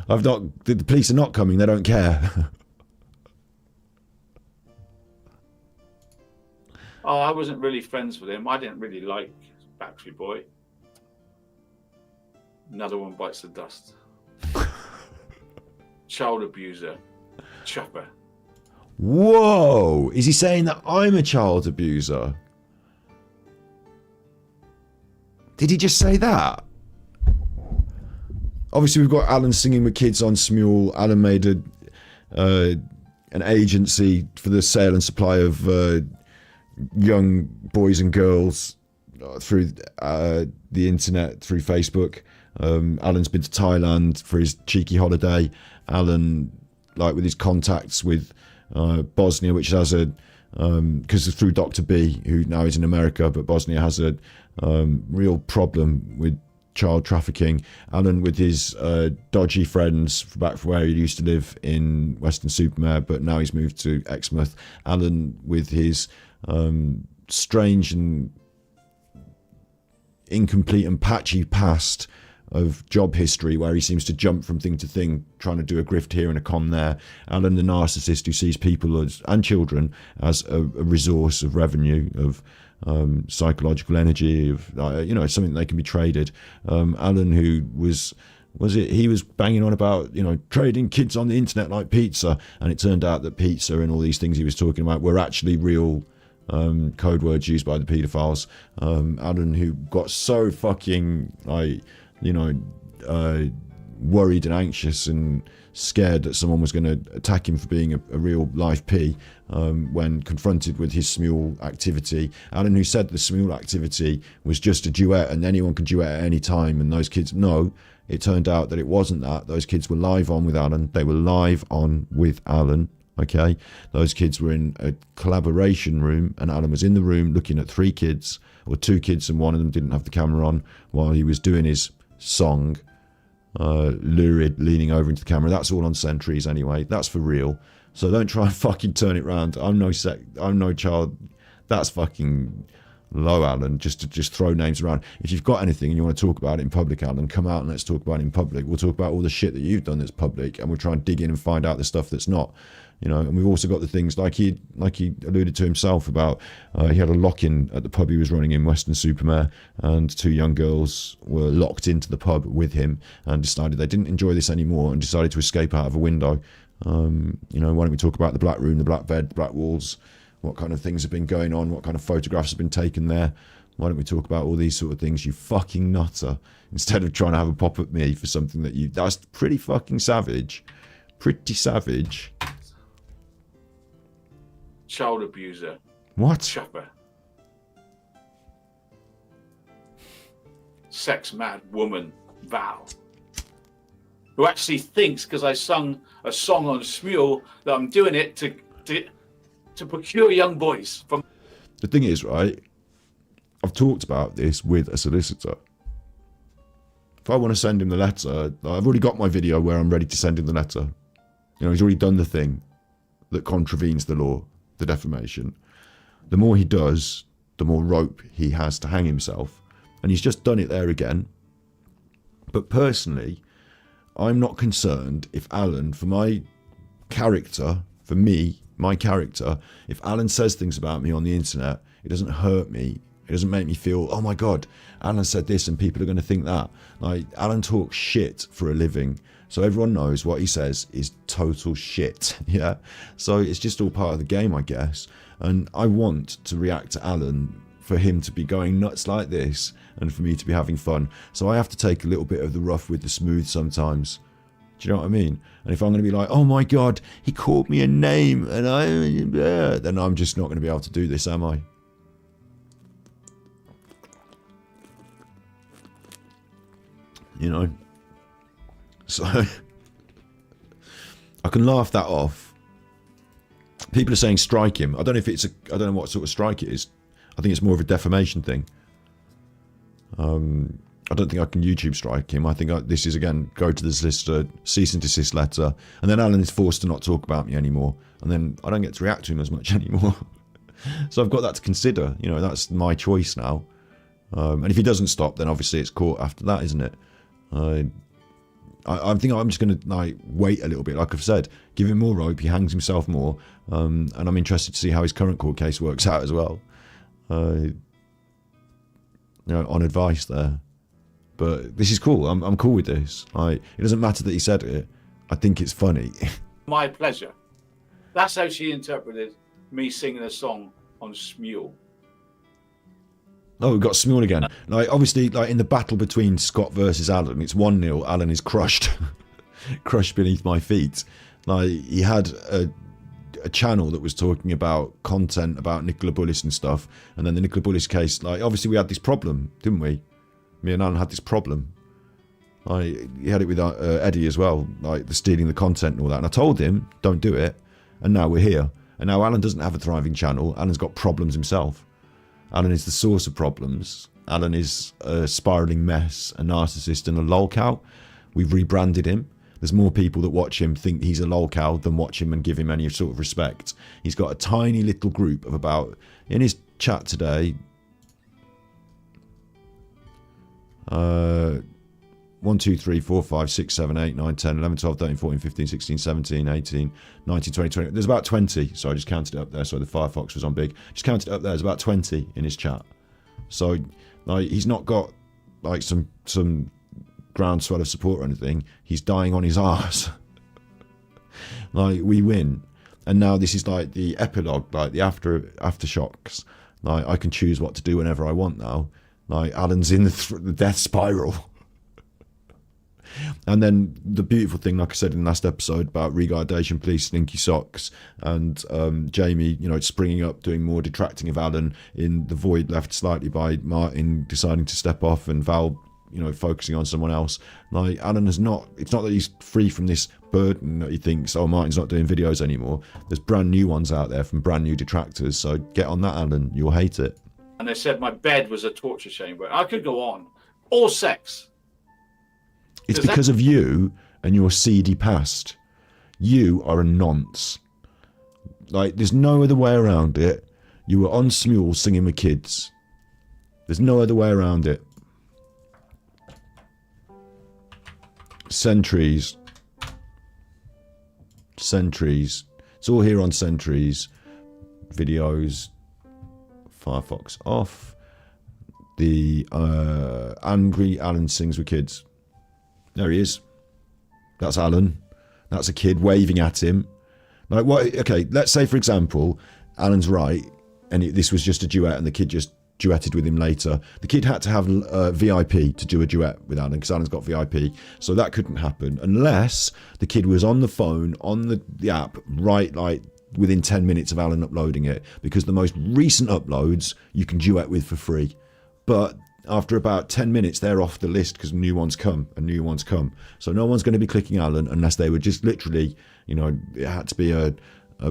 The police are not coming. They don't care. Oh, I wasn't really friends with him. I didn't really like Battery Boy. Another one bites the dust. Child abuser. Chopper. Whoa! Is he saying that I'm a child abuser? Did he just say that? Obviously, we've got Alan singing with kids on Smule. Alan made an agency for the sale and supply of young boys and girls through the internet, through Facebook. Alan's been to Thailand for his cheeky holiday. Alan, like with his contacts with Bosnia, which has a because through Dr. B, who now is in America, but Bosnia has a real problem with child trafficking. Alan with his dodgy friends back from where he used to live in Weston-super-Mare, but now he's moved to Exmouth. Alan with his strange and incomplete and patchy past of job history, where he seems to jump from thing to thing, trying to do a grift here and a con there. Alan, the narcissist who sees people and children as a resource of revenue, of psychological energy, of something they can be traded. Alan, who he was banging on about trading kids on the internet like pizza, and it turned out that pizza and all these things he was talking about were actually real code words used by the paedophiles. Alan, who got so fucking worried and anxious and scared that someone was going to attack him for being a real live P when confronted with his Smule activity. Alan, who said the Smule activity was just a duet and anyone can duet at any time, and those kids, no, it turned out that it wasn't that. Those kids were live on with Alan. They were live on with Alan. Okay, those kids were in a collaboration room, and Alan was in the room looking at 3 kids, or 2 kids, and one of them didn't have the camera on while he was doing his song, lurid, leaning over into the camera. That's all on sentries anyway. That's for real. So don't try and fucking turn it around. I'm no child. That's fucking low, Alan, just to throw names around. If you've got anything and you want to talk about it in public, Alan, come out and let's talk about it in public. We'll talk about all the shit that you've done that's public, and we'll try and dig in and find out the stuff that's not. You know, and we've also got the things like he alluded to himself about he had a lock-in at the pub he was running in, Weston-super-Mare, and 2 young girls were locked into the pub with him and decided they didn't enjoy this anymore and decided to escape out of a window. You know, why don't we talk about the black room, the black bed, the black walls, what kind of things have been going on, what kind of photographs have been taken there. Why don't we talk about all these sort of things, you fucking nutter, instead of trying to have a pop at me for something that's pretty fucking savage. Pretty savage. Child abuser. What? Chopper. Sex mad woman, Val. Who actually thinks, because I sung a song on Smule, that I'm doing it to procure young boys from. The thing is, right, I've talked about this with a solicitor. If I want to send him the letter, I've already got my video where I'm ready to send him the letter. You know, he's already done the thing that contravenes the law, the defamation. The more he does, the more rope he has to hang himself. And he's just done it there again. But personally, I'm not concerned if Alan, for my character, for me, my character, if Alan says things about me on the internet, it doesn't hurt me. It doesn't make me feel, oh my God, Alan said this and people are going to think that. Like, Alan talks shit for a living. So everyone knows what he says is total shit, yeah? So it's just all part of the game, I guess. And I want to react to Alan for him to be going nuts like this and for me to be having fun. So I have to take a little bit of the rough with the smooth sometimes. Do you know what I mean? And if I'm going to be like, oh my God, he called me a name and then I'm just not going to be able to do this, am I? You know? So I can laugh that off. People are saying strike him. I don't know what sort of strike it is. I think it's more of a defamation thing. I don't think I can YouTube strike him. I think this is, again, go to the solicitor, cease and desist letter, and then Alan is forced to not talk about me anymore, and then I don't get to react to him as much anymore. So I've got that to consider. You know, that's my choice now. And if he doesn't stop, then obviously it's court after that, isn't it? I think I'm just going to like wait a little bit. Like I've said, give him more rope. He hangs himself more, and I'm interested to see how his current court case works out as well. You know, on advice there. But this is cool. I'm cool with this. It doesn't matter that he said it. I think it's funny. My pleasure. That's how she interpreted me singing a song on Smule. Oh, we've got Smule again. Like, obviously, like in the battle between Scott versus Alan, it's 1-0. Alan is crushed, crushed beneath my feet. Like, he had a channel that was talking about content about Nicola Bullis and stuff, and then the Nicola Bullis case. Like, obviously, we had this problem, didn't we? Me and Alan had this problem. He had it with Eddie as well, like the stealing the content and all that. And I told him, don't do it. And now we're here. And now Alan doesn't have a thriving channel. Alan's got problems himself. Alan is the source of problems. Alan is a spiraling mess, a narcissist and a lolcow. We've rebranded him. There's more people that watch him think he's a lolcow than watch him and give him any sort of respect. He's got a tiny little group of about, in his chat today, 1, 2, 3, 4, 5, 6, 7, 8, 9, 10, 11, 12, 13, 14, 15, 16, 17, 18, 19, 20, 20. There's about 20. So I just counted it up there. So the Firefox was on big. Just counted it up there. There's about 20 in his chat. So like, he's not got like some groundswell of support or anything. He's dying on his arse. Like, we win. And now this is like the epilogue, like the aftershocks. Like, I can choose what to do whenever I want now. Like, Alan's in the death spiral. And then the beautiful thing, like I said in the last episode about regardation police, stinky socks, and Jamie, you know, springing up, doing more detracting of Alan in the void left slightly by Martin deciding to step off, and Val, you know, focusing on someone else. Like, Alan is not, it's not that he's free from this burden that he thinks, oh, Martin's not doing videos anymore. There's brand new ones out there from brand new detractors. So get on that, Alan. You'll hate it. And they said my bed was a torture chamber. I could go on. All sex. It's because of you and your seedy past. You are a nonce. Like, there's no other way around it. You were on Smule singing with kids. There's no other way around it. Sentries. It's all here on Sentries. Videos. Firefox off. The angry Alan sings with kids. There he is. That's Alan. That's a kid waving at him. Like, what? Okay, let's say, for example, Alan's right, and this was just a duet, and the kid just duetted with him later. The kid had to have VIP to do a duet with Alan, because Alan's got VIP, so that couldn't happen unless the kid was on the phone, on the app, right, like within 10 minutes of Alan uploading it, because the most recent uploads you can duet with for free. But after about 10 minutes, they're off the list because new ones come and new ones come. So no one's going to be clicking Alan unless they were just literally, you know, it had to be a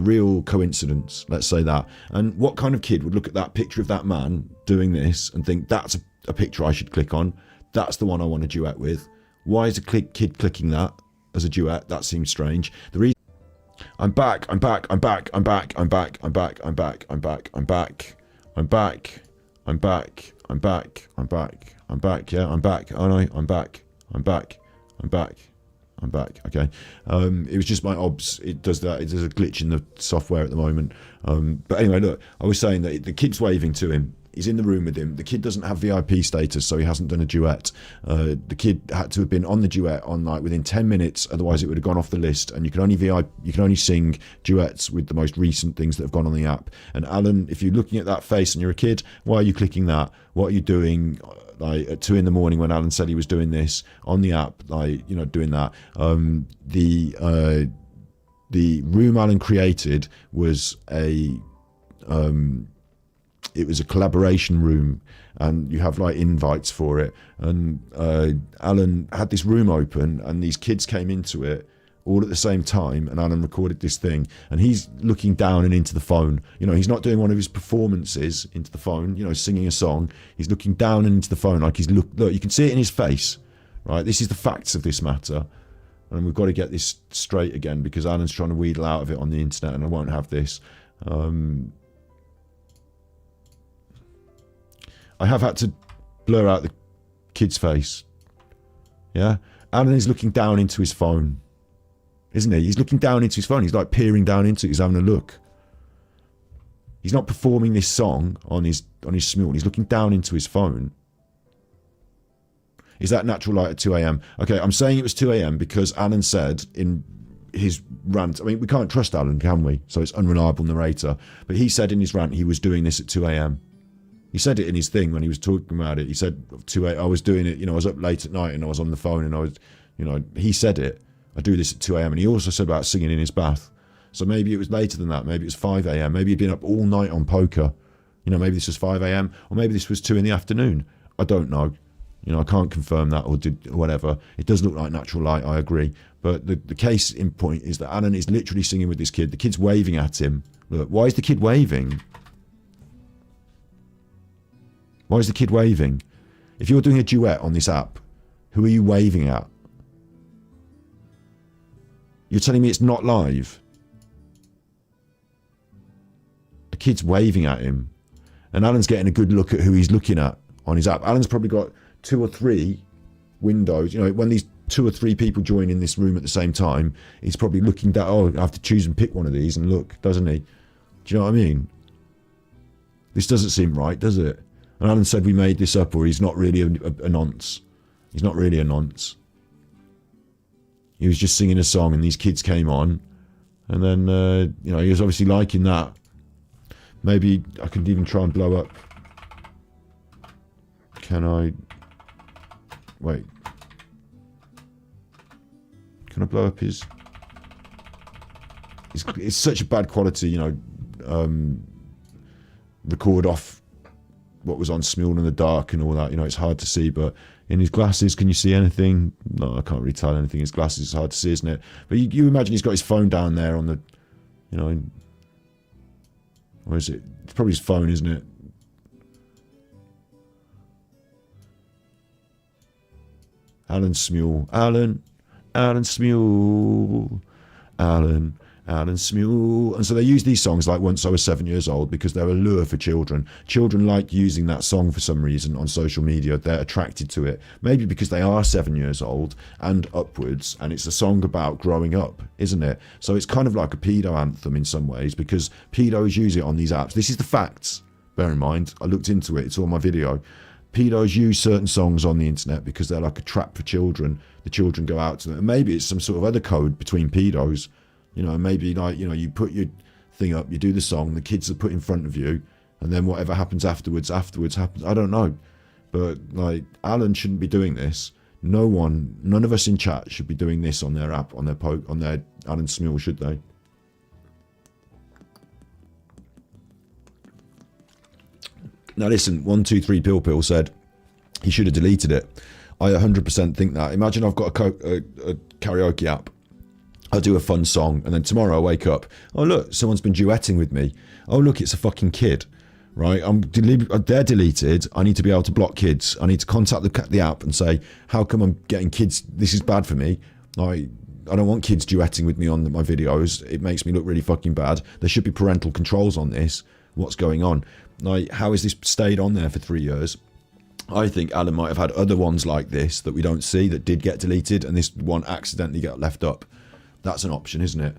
real coincidence, let's say that. And what kind of kid would look at that picture of that man doing this and think, that's a picture I should click on? That's the one I want to duet with. Why is a kid clicking that as a duet? That seems strange. The reason I'm back, yeah, I'm back, aren't I? I'm back. Okay. It was just my obs. It does that. There's a glitch in the software at the moment. But anyway, look, I was saying that the kid's waving to him. He's in the room with him. The kid doesn't have VIP status, so he hasn't done a duet. The kid had to have been on the duet on like within 10 minutes, otherwise it would have gone off the list. And you can only sing duets with the most recent things that have gone on the app. And Alan, if you're looking at that face and you're a kid, why are you clicking that? What are you doing? Like at 2 a.m. when Alan said he was doing this on the app, like, you know, doing that. The room Alan created was it was a collaboration room, and you have like invites for it. And Alan had this room open, and these kids came into it all at the same time, and Alan recorded this thing, and he's looking down and into the phone. You know, he's not doing one of his performances into the phone, you know, singing a song. He's looking down and into the phone, like he's look, you can see it in his face, right? This is the facts of this matter, and we've got to get this straight again, because Alan's trying to wheedle out of it on the internet, and I won't have this. I have had to blur out the kid's face. Yeah, Alan is looking down into his phone, isn't he? He's looking down into his phone. He's like peering down into it. He's having a look. He's not performing this song on his Smule. He's looking down into his phone. Is that natural light at 2 a.m? Okay, I'm saying it was 2 a.m. because Alan said in his rant, I mean, we can't trust Alan, can we? So it's unreliable narrator. But he said in his rant he was doing this at 2 a.m. He said it in his thing when he was talking about it. He said, I was doing it, you know, I was up late at night and I was on the phone and I was, you know, he said it. I do this at 2 a.m. And he also said about singing in his bath. So maybe it was later than that. Maybe it was 5 a.m. Maybe he'd been up all night on poker. You know, maybe this was 5 a.m. or maybe this was 2 in the afternoon. I don't know. You know, I can't confirm that or whatever. It does look like natural light, I agree. But the case in point is that Alan is literally singing with this kid. The kid's waving at him. Look, why is the kid waving? Why is the kid waving? If you're doing a duet on this app, who are you waving at? You're telling me it's not live? The kid's waving at him. And Alan's getting a good look at who he's looking at on his app. Alan's probably got 2 or 3 windows. You know, when these 2 or 3 people join in this room at the same time, he's probably looking down. Oh, I have to choose and pick one of these and look, doesn't he? Do you know what I mean? This doesn't seem right, does it? And Alan said we made this up, or he's not really a nonce. He's not really a nonce. He was just singing a song and these kids came on. And then, you know, he was obviously liking that. Maybe I could even try and blow up. Can I? Wait. Can I blow up his... It's such a bad quality, you know, record off what was on Smule in the dark and all that, you know, it's hard to see, but in his glasses, can you see anything? No, I can't really tell anything. His glasses is hard to see, isn't it? But you imagine he's got his phone down there on the, you know, where is it? It's probably his phone, isn't it? Alan Smule, Alan Smule, Alan Smule. And so they use these songs like Once I Was 7 Years Old because they're a lure for children. Children like using that song for some reason on social media. They're attracted to it. Maybe because they are 7 years old and upwards, and it's a song about growing up, isn't it? So it's kind of like a pedo anthem in some ways because pedos use it on these apps. This is the facts. Bear in mind, I looked into it. It's on my video. Pedos use certain songs on the internet because they're like a trap for children. The children go out to them. And maybe it's some sort of other code between pedos. You know, maybe like, you know, you put your thing up, you do the song, the kids are put in front of you, and then whatever happens afterwards happens. I don't know. But like, Alan shouldn't be doing this. None of us in chat should be doing this on their app, on their Alan Smule, should they? Now listen, 123 Pill said he should have deleted it. I 100% think that. Imagine I've got a karaoke app. I do a fun song, and then tomorrow I wake up. Oh look, someone's been duetting with me. Oh look, it's a fucking kid, right? They're deleted. I need to be able to block kids. I need to contact the app and say, how come I'm getting kids? This is bad for me. I don't want kids duetting with me on my videos. It makes me look really fucking bad. There should be parental controls on this. What's going on? Like, how has this stayed on there for 3 years? I think Alan might have had other ones like this that we don't see that did get deleted, and this one accidentally got left up. That's an option, isn't it?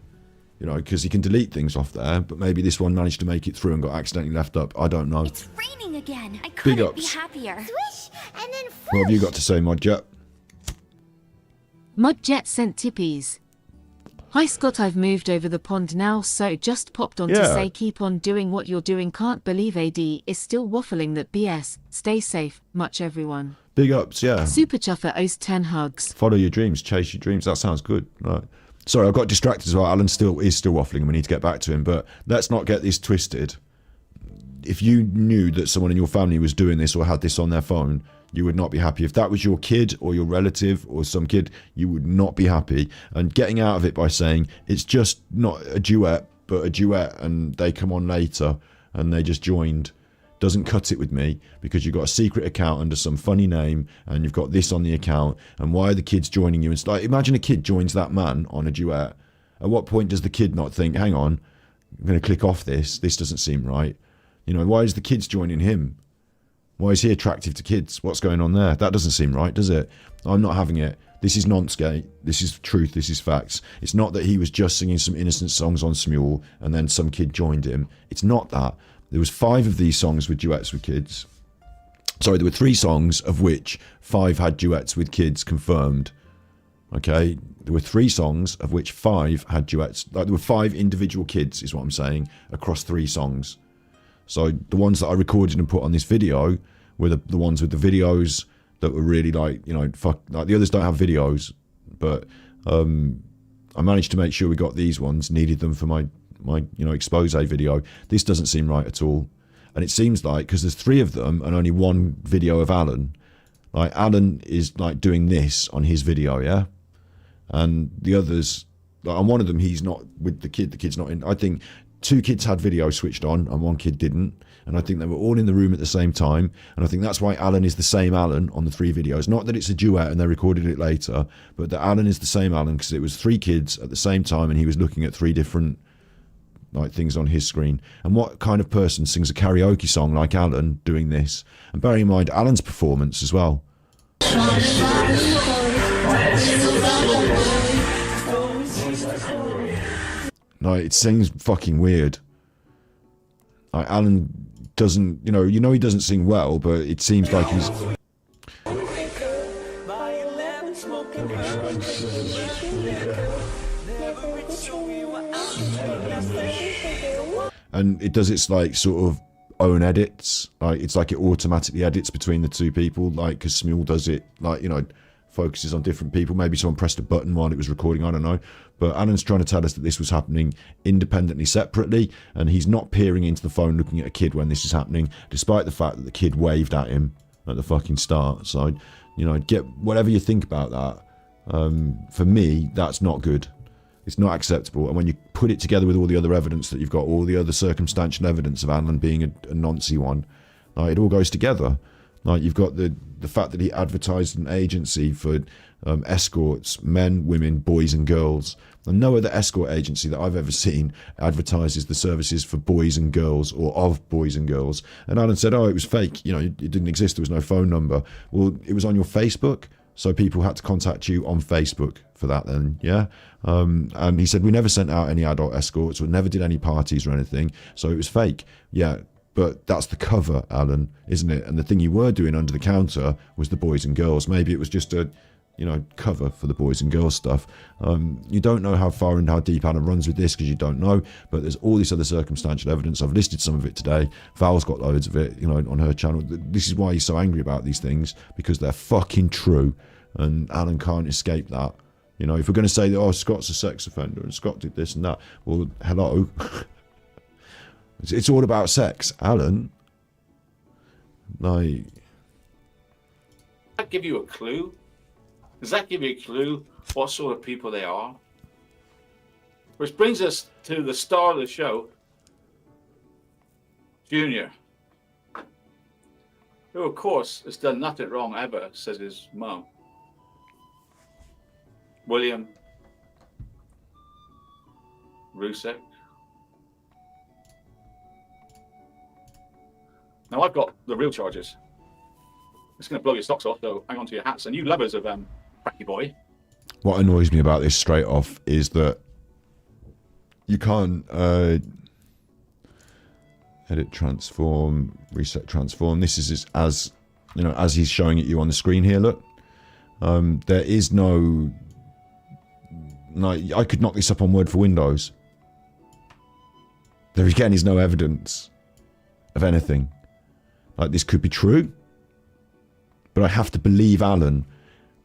You know, because he can delete things off there, but maybe this one managed to make it through and got accidentally left up. I don't know. It's raining again. I couldn't be happier. Swish, and then what have you got to say, Modjet? Modjet sent tippies. Hi Scott, I've moved over the pond now, so just popped on to say keep on doing what you're doing. Can't believe AD is still waffling that BS. Stay safe, much everyone. Big ups, yeah. Super Chuffer owes 10 hugs. Follow your dreams, chase your dreams. That sounds good. Right. Sorry, I got distracted as well. Alan is still waffling and we need to get back to him, but let's not get this twisted. If you knew that someone in your family was doing this or had this on their phone, you would not be happy. If that was your kid or your relative or some kid, you would not be happy. And getting out of it by saying it's just not a duet, but a duet and they come on later and they just joined doesn't cut it with me, because you've got a secret account under some funny name and you've got this on the account, and why are the kids joining you? And like, imagine a kid joins that man on a duet. At what point does the kid not think, hang on, I'm going to click off this doesn't seem right? You know, why is the kids joining him? Why is he attractive to kids? What's going on there? That doesn't seem right, does it? I'm not having it. This is nonce. This is truth. This is facts. It's not that he was just singing some innocent songs on Smule and then some kid joined him. It's not that. There was 5 of these songs with duets with kids. Sorry, there were 3 songs of which 5 had duets with kids confirmed. Okay? There were 3 songs of which 5 had duets. Like, there were 5 individual kids, is what I'm saying, across 3 songs. So the ones that I recorded and put on this video were the ones with the videos that were really like, you know, like the others don't have videos, but I managed to make sure we got these ones, needed them for my you know, expose video. This doesn't seem right at all. And it seems like, because there's 3 of them and only 1 video of Alan, like Alan is like doing this on his video, yeah? And the others, like on one of them, he's not with the kid's not in. I think 2 kids had video switched on and 1 kid didn't, and I think they were all in the room at the same time, and I think that's why Alan is the same Alan on the 3 videos. Not that it's a duet and they recorded it later, but that Alan is the same Alan because it was 3 kids at the same time and he was looking at 3 different like things on his screen. And what kind of person sings a karaoke song like Alan doing this? And bearing in mind Alan's performance as well. Like, it seems fucking weird. Like, Alan doesn't, you know he doesn't sing well, but it seems like he's... And it does its like sort of own edits. Like, it's like it automatically edits between the 2 people, like, because Smule does it like, you know, focuses on different people. Maybe someone pressed a button while it was recording, I don't know. But Alan's trying to tell us that this was happening independently, separately, and he's not peering into the phone looking at a kid when this is happening, despite the fact that the kid waved at him at the fucking start. So, you know, get whatever you think about that. For me, that's not good. It's not acceptable. And when you put it together with all the other evidence that you've got, all the other circumstantial evidence of Alan being a noncy one, it all goes together. Like, you've got the fact that he advertised an agency for escorts, men, women, boys and girls. And no other escort agency that I've ever seen advertises the services for boys and girls or of boys and girls. And Alan said, oh, it was fake. You know, it didn't exist. There was no phone number. Well, it was on your Facebook. So people had to contact you on Facebook for that then, yeah? And he said, we never sent out any adult escorts or never did any parties or anything. So it was fake. Yeah. But that's the cover, Alan, isn't it? And the thing you were doing under the counter was the boys and girls. Maybe it was just a, you know, cover for the boys and girls stuff. You don't know how far and how deep Alan runs with this because you don't know. But there's all this other circumstantial evidence. I've listed some of it today. Val's got loads of it, you know, on her channel. This is why he's so angry about these things, because they're fucking true. And Alan can't escape that. You know, if we're going to say that, oh, Scott's a sex offender and Scott did this and that, well, hello. It's all about sex, Alan. Like, Does that give you a clue? Does that give you a clue what sort of people they are? Which brings us to the star of the show, Junior, who, of course, has done nothing wrong ever, says his mum. William Rusek. Now, I've got the real charges. It's going to blow your socks off, so hang on to your hats. And you lovers of Cracky Boy. What annoys me about this straight off is that you can't edit, transform, reset, transform. This is as, you know, as he's showing it you on the screen here, look. There is no, I could knock this up on Word for Windows. There again is no evidence of anything. Like, this could be true, but I have to believe Alan,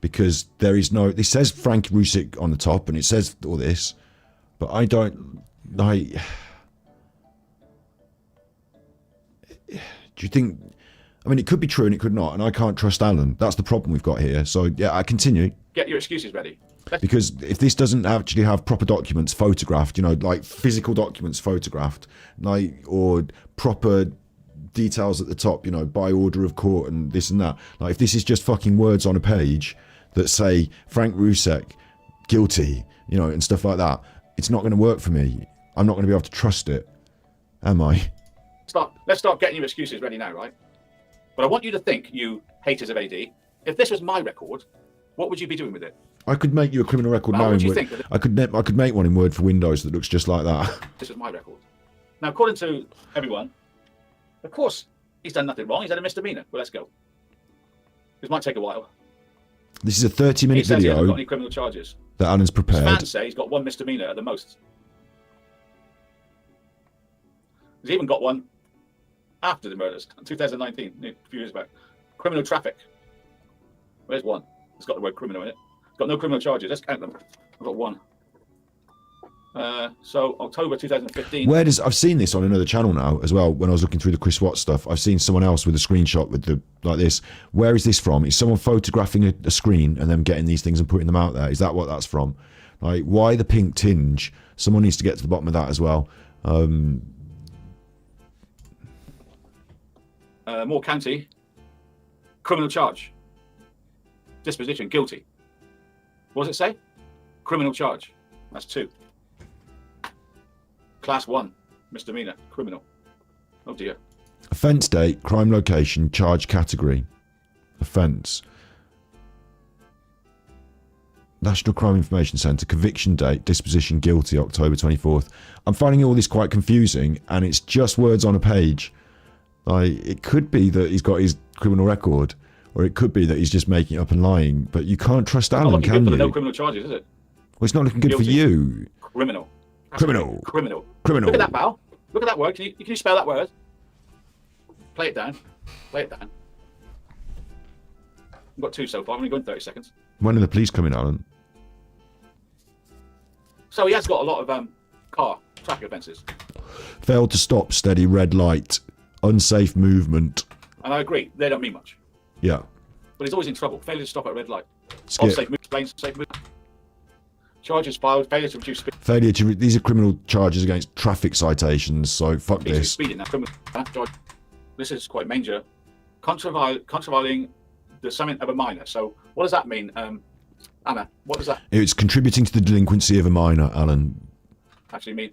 because there is no, it says Frank Rusek on the top and it says all this, but I don't, like, do you think, I mean, it could be true and it could not, and I can't trust Alan. That's the problem we've got here. So yeah, I continue. Get your excuses ready. Because if this doesn't actually have proper documents photographed, you know, like physical documents photographed, like, or proper details at the top, you know, by order of court and this and that. Like, if this is just fucking words on a page that say Frank Rusek guilty, you know, and stuff like that, it's not going to work for me. I'm not going to be able to trust it, am I? Let's start getting your excuses ready now, right? But I want you to think, you haters of AD, if this was my record, what would you be doing with it? I could make you a criminal record now. I could make one in Word for Windows that looks just like that. This is my record. Now, according to everyone, of course, he's done nothing wrong. He's had a misdemeanor. Well, let's go. This might take a while. This is a 30-minute video. He hasn't got any criminal charges. That Alan's prepared. His fans say he's got one misdemeanor at the most. He's even got one after the murders, 2019, a few years back. Criminal traffic. Where's one? It's got the word criminal in it. It's got no criminal charges. Let's count them. I've got one. So October 2015. Where does, I've seen this on another channel now as well. When I was looking through the Chris Watts stuff, I've seen someone else with a screenshot with the like this. Where is this from? Is someone photographing a screen and then getting these things and putting them out there? Is that what that's from? Like, why the pink tinge? Someone needs to get to the bottom of that as well. Moore County, criminal charge, disposition, guilty. What does it say? Criminal charge. That's 2. Class 1, misdemeanor, criminal. Oh dear. Offence date, crime location, charge category. Offence. National Crime Information Centre, conviction date, disposition, guilty, October 24th. I'm finding all this quite confusing, and it's just words on a page. Like, it could be that he's got his criminal record, or it could be that he's just making it up and lying, but you can't trust Alan, can you? No criminal charges, is it? Well, it's not looking good for you. Criminal. Criminal. Criminal. Criminal. Look at that, pal. Look at that word. Can you spell that word? Play it down. Play it down. I've got 2 so far. I'm only going 30 seconds. When are the police coming, Alan? So he has got a lot of car traffic offences. Failed to stop, steady red light, unsafe movement. And I agree, they don't mean much. Yeah. But he's always in trouble. Failure to stop at a red light. Skip. Unsafe movement, lanes, safe movement. Charges filed, failure to reduce speed. These are criminal charges against traffic citations, so fuck this. Speeding, criminal charge. This is quite major. Contravening the summit of a minor. So what does that mean? Anna, what does that It's contributing to the delinquency of a minor, Alan. actually mean?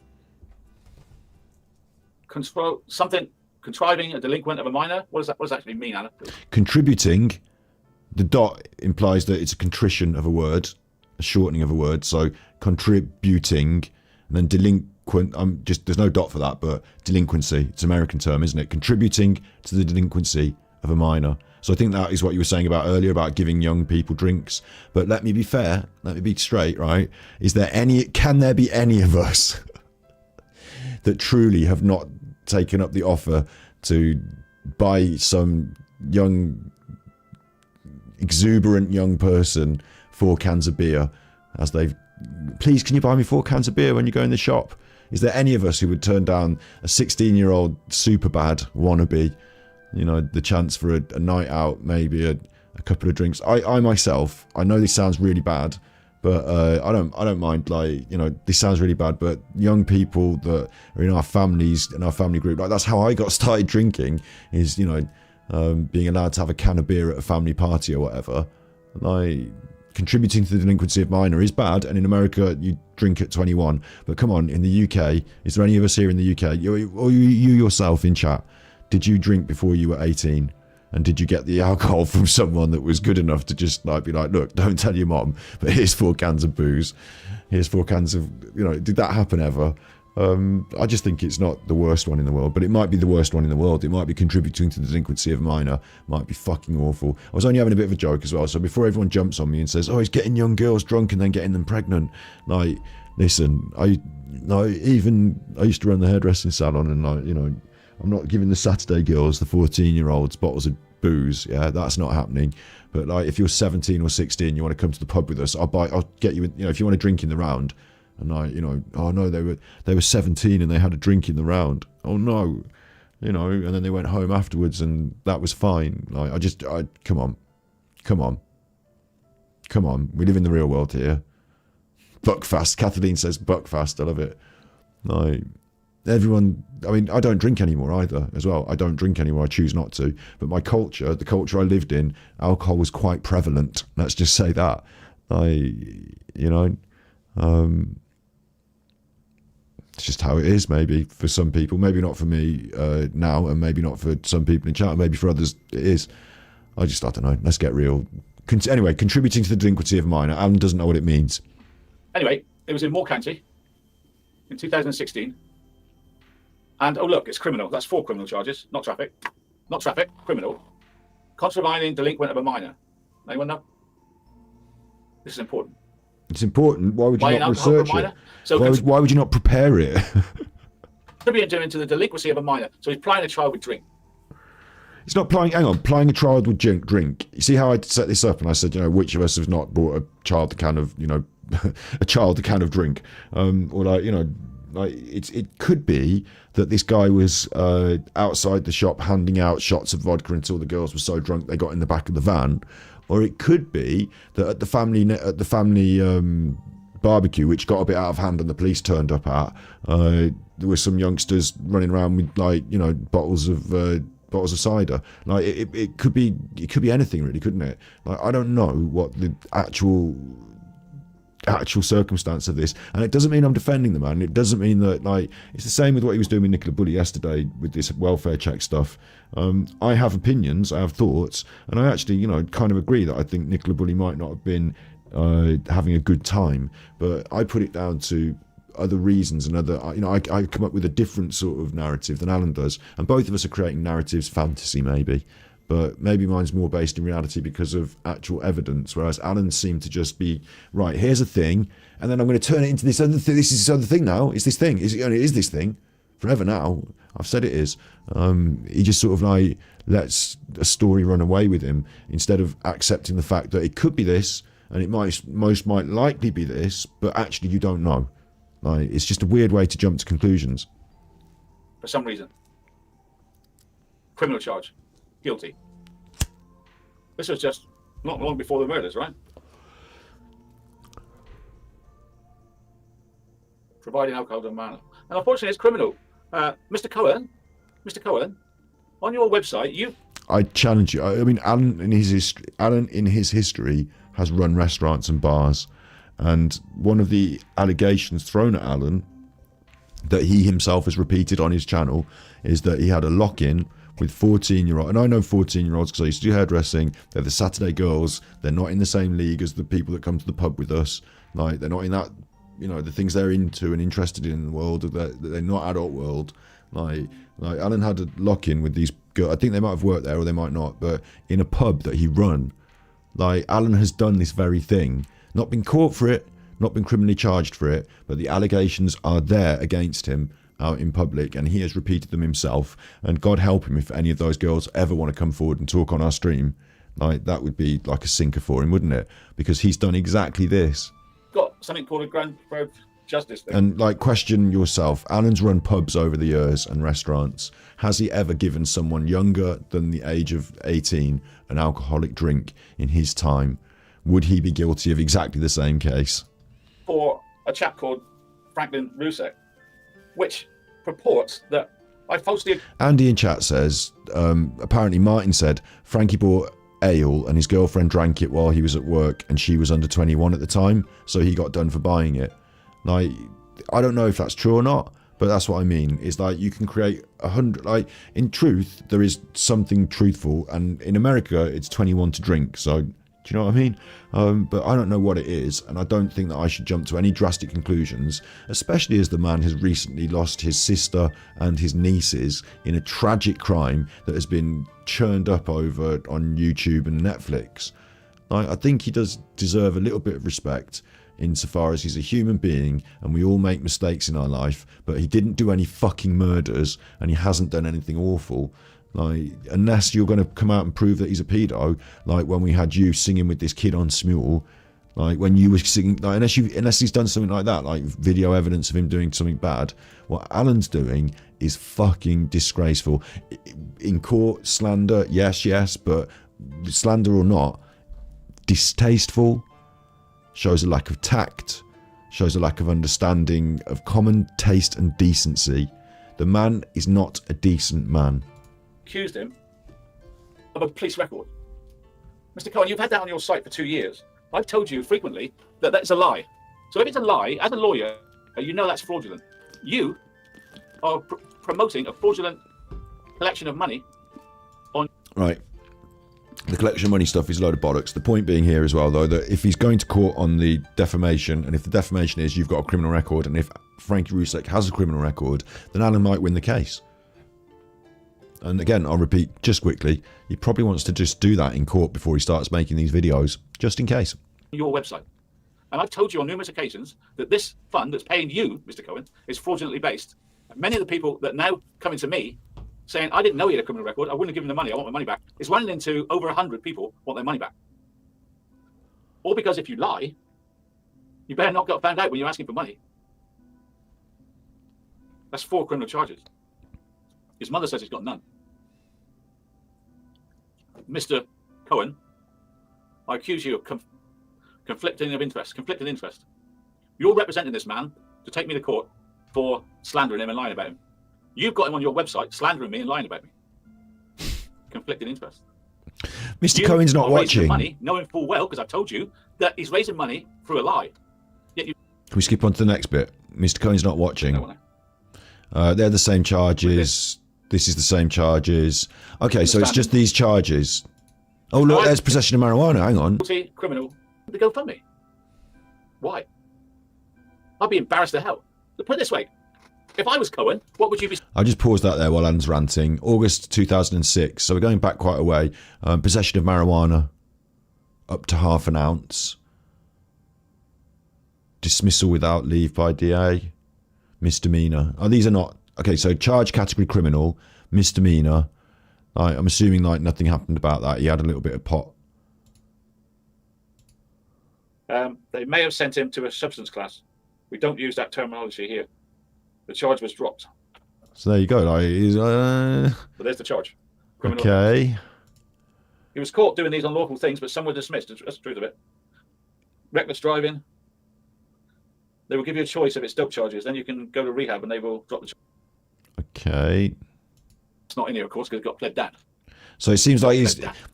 Contriving a delinquent of a minor? What does that actually mean, Anna? Contributing, the dot implies that it's a contrition of a word, a shortening of a word. So contributing, and then delinquent. There's no dot for that, but delinquency. It's an American term, isn't it? Contributing to the delinquency of a minor. So I think that is what you were saying about earlier about giving young people drinks. But let me be fair, let me be straight, right? Can there be any of us that truly have not taken up the offer to buy some young, exuberant young person 4 cans of beer as please, can you buy me 4 cans of beer when you go in the shop? Is there any of us who would turn down a 16-year-old super bad wannabe, the chance for a night out, maybe a couple of drinks? I myself, I know this sounds really bad, but I don't mind, this sounds really bad, but young people that are in our families, in our family group, that's how I got started drinking, is, being allowed to have a can of beer at a family party or whatever. Contributing to the delinquency of minor is bad, and in America you drink at 21. But come on, in the UK, is there any of us here in the UK, or you yourself in chat, did you drink before you were 18? And did you get the alcohol from someone that was good enough to just be like, look, don't tell your mom, but here's 4 cans of booze, here's 4 cans of, did that happen ever? I just think it's not the worst one in the world, but it might be the worst one in the world. It might be contributing to the delinquency of a minor, might be fucking awful. I was only having a bit of a joke as well, so before everyone jumps on me and says, oh, he's getting young girls drunk and then getting them pregnant, listen, I used to run the hairdressing salon, and I'm not giving the Saturday girls, the 14-year-olds, bottles of booze. Yeah, that's not happening. But if you're 17 or 16, you want to come to the pub with us, I'll get you, if you want to drink in the round. And oh no, they were 17 and they had a drink in the round. Oh no, and then they went home afterwards and that was fine. Come on. We live in the real world here. Buckfast. Kathleen says Buckfast. I love it. Everyone, I don't drink anymore either as well. I don't drink anymore. I choose not to. But my culture, the culture I lived in, alcohol was quite prevalent. Let's just say that. It's just how it is, maybe for some people, maybe not for me now, and maybe not for some people in chat, maybe for others it is. I don't know. Let's get real. Anyway, contributing to the delinquency of a minor. Alan doesn't know what it means. Anyway, it was in Moore County in 2016. And, oh look, it's criminal. That's 4 criminal charges, not traffic. Not traffic, criminal. Contravening delinquent of a minor. Anyone know? This is important. It's important. Why would you not research it? So why would you not prepare it? Contributing into the delinquency of a minor. So he's plying a child with drink. It's not plying. Hang on, plying a child with drink. You see how I set this up, and I said, which of us has not bought a child a can of, a child a can of drink, it could be that this guy was outside the shop handing out shots of vodka until the girls were so drunk they got in the back of the van. Or it could be that at the family barbecue, which got a bit out of hand and the police turned up at, there were some youngsters running around with bottles of cider. It could be anything really, couldn't it? I don't know what the actual circumstance of this, and it doesn't mean I'm defending the man. It doesn't mean that it's the same with what he was doing with Nicola Bulley yesterday with this welfare check stuff. I have opinions, I have thoughts, and I actually kind of agree that I think Nicola Bulley might not have been having a good time, but I put it down to other reasons and other I come up with a different sort of narrative than Alan does, and both of us are creating narratives, fantasy maybe, but maybe mine's more based in reality because of actual evidence, whereas Alan seemed to just be, right, here's a thing, and then I'm going to turn it into this other thing. This is this other thing now. It's this thing. It is this thing forever now. I've said it is. He just sort of lets a story run away with him instead of accepting the fact that it could be this, and it most might likely be this, but actually you don't know. Like, it's just a weird way to jump to conclusions. For some reason. Criminal charge. Guilty. This was just not long before the murders, right? Providing alcohol to a man. And unfortunately, it's criminal. Mr. Cohen, on your website, I challenge you. I mean, Alan in his history has run restaurants and bars, and one of the allegations thrown at Alan that he himself has repeated on his channel is that he had a lock-in with 14-year-olds. And I know 14-year-olds because I used to do hairdressing. They're the Saturday girls. They're not in the same league as the people that come to the pub with us. Like, they're not in that, you know, the things they're into and interested in the world. They're not adult world. Like Alan had a lock-in with these girls. I think they might have worked there or they might not, but in a pub that he run. Like, Alan has done this very thing, not been caught for it, not been criminally charged for it, but the allegations are there against him out in public, and he has repeated them himself. And God help him if any of those girls ever want to come forward and talk on our stream. Like, that would be like a sinker for him, wouldn't it? Because he's done exactly this. Got something called a grand justice thing. And like, question yourself. Alan's run pubs over the years and restaurants. Has he ever given someone younger than the age of 18 an alcoholic drink in his time? Would he be guilty of exactly the same case? For a chap called Franklin Rusek, which purports that I falsely... Andy in chat says, apparently Martin said Frankie bought ale and his girlfriend drank it while he was at work and she was under 21 at the time, so he got done for buying it. Like, I don't know if that's true or not, but that's what I mean. It's like, you can create 100, like, in truth, there is something truthful, and in America, it's 21 to drink, so, do you know what I mean? But I don't know what it is, and I don't think that I should jump to any drastic conclusions, especially as the man has recently lost his sister and his nieces in a tragic crime that has been churned up over on YouTube and Netflix. Like, I think he does deserve a little bit of respect, insofar as he's a human being and we all make mistakes in our life, but he didn't do any fucking murders and he hasn't done anything awful. Like, unless you're going to come out and prove that he's a pedo, like when we had you singing with this kid on Smule, like when you were singing, like, unless he's done something like that, like video evidence of him doing something bad, what Alan's doing is fucking disgraceful. In court, slander, yes, but slander or not, distasteful, shows a lack of tact, shows a lack of understanding of common taste and decency. The man is not a decent man. Accused him of a police record. Mr. Cohen, you've had that on your site for 2 years. I've told you frequently that that's a lie. So if it's a lie, as a lawyer, you know that's fraudulent. You are promoting a fraudulent collection of money on... Right. The collection of money stuff is a load of bollocks. The point being here as well, though, that if he's going to court on the defamation, and if the defamation is you've got a criminal record, and if Frankie Rusek has a criminal record, then Alan might win the case. And again, I'll repeat just quickly, he probably wants to just do that in court before he starts making these videos, just in case. Your website. And I've told you on numerous occasions that this fund that's paying you, Mr. Cohen, is fraudulently based. Many of the people that now coming to me saying, I didn't know he had a criminal record, I wouldn't have given him the money, I want my money back, is running into over 100 people want their money back. All because if you lie, you better not get found out when you're asking for money. That's 4 criminal charges. His mother says he's got none. Mr. Cohen, I accuse you of conflicted interest. You're representing this man to take me to court for slandering him and lying about him. You've got him on your website slandering me and lying about me. Conflicted interest. Mr. Cohen's not watching. Money, knowing full well, because I've told you, that he's raising money through a lie. Yet you... Can we skip on to the next bit? Mr. Cohen's not watching. They're the same charges. This is the same charges. Okay, so it's just these charges. Oh, look, there's possession of marijuana. Hang on. Criminal. The GoFundMe. Why? I'd be embarrassed to hell. Put it this way. If I was Cohen, what would you be... I'll just pause that there while Alan's ranting. August 2006. So we're going back quite a way. Possession of marijuana. Up to ½ an ounce. Dismissal without leave by DA. Misdemeanor. Oh, these are not... Okay, so charge category criminal. Misdemeanor. I'm assuming like nothing happened about that. He had a little bit of pot. They may have sent him to a substance class. We don't use that terminology here. The charge was dropped. So there you go. Like, But there's the charge. Criminal okay. offense. He was caught doing these unlawful things, but some were dismissed. That's the truth of it. Reckless driving. They will give you a choice if it's dope charges. Then you can go to rehab and they will drop the charge. Okay. It's not in here, of course, because it got pled down. So it seems like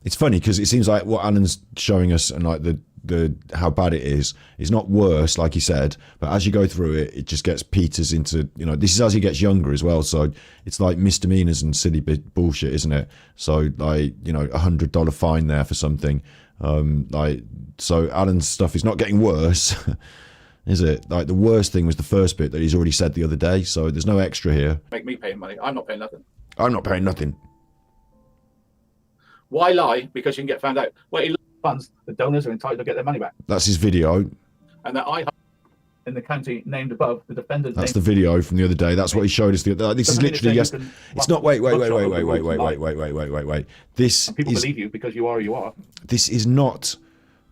it's funny because it seems like what Alan's showing us and like the how bad it is not worse, like he said, but as you go through it, it just gets peters into, you know, this is as he gets younger as well. So it's like misdemeanors and silly bullshit, isn't it? So like, you know, $100 fine there for something. Like, so Alan's stuff is not getting worse, is it? Like the worst thing was the first bit that he's already said the other day. So there's no extra here. Make me pay money. I'm not paying nothing. I'm not paying nothing. Why lie? Because you can get found out. Well, he funds, the donors are entitled to get their money back. That's his video. And that I in the county named above the defendant. That's the video from the other day. That's what he showed us. This is literally yes. It's not. Wait. This people believe you because you are who you are. This is not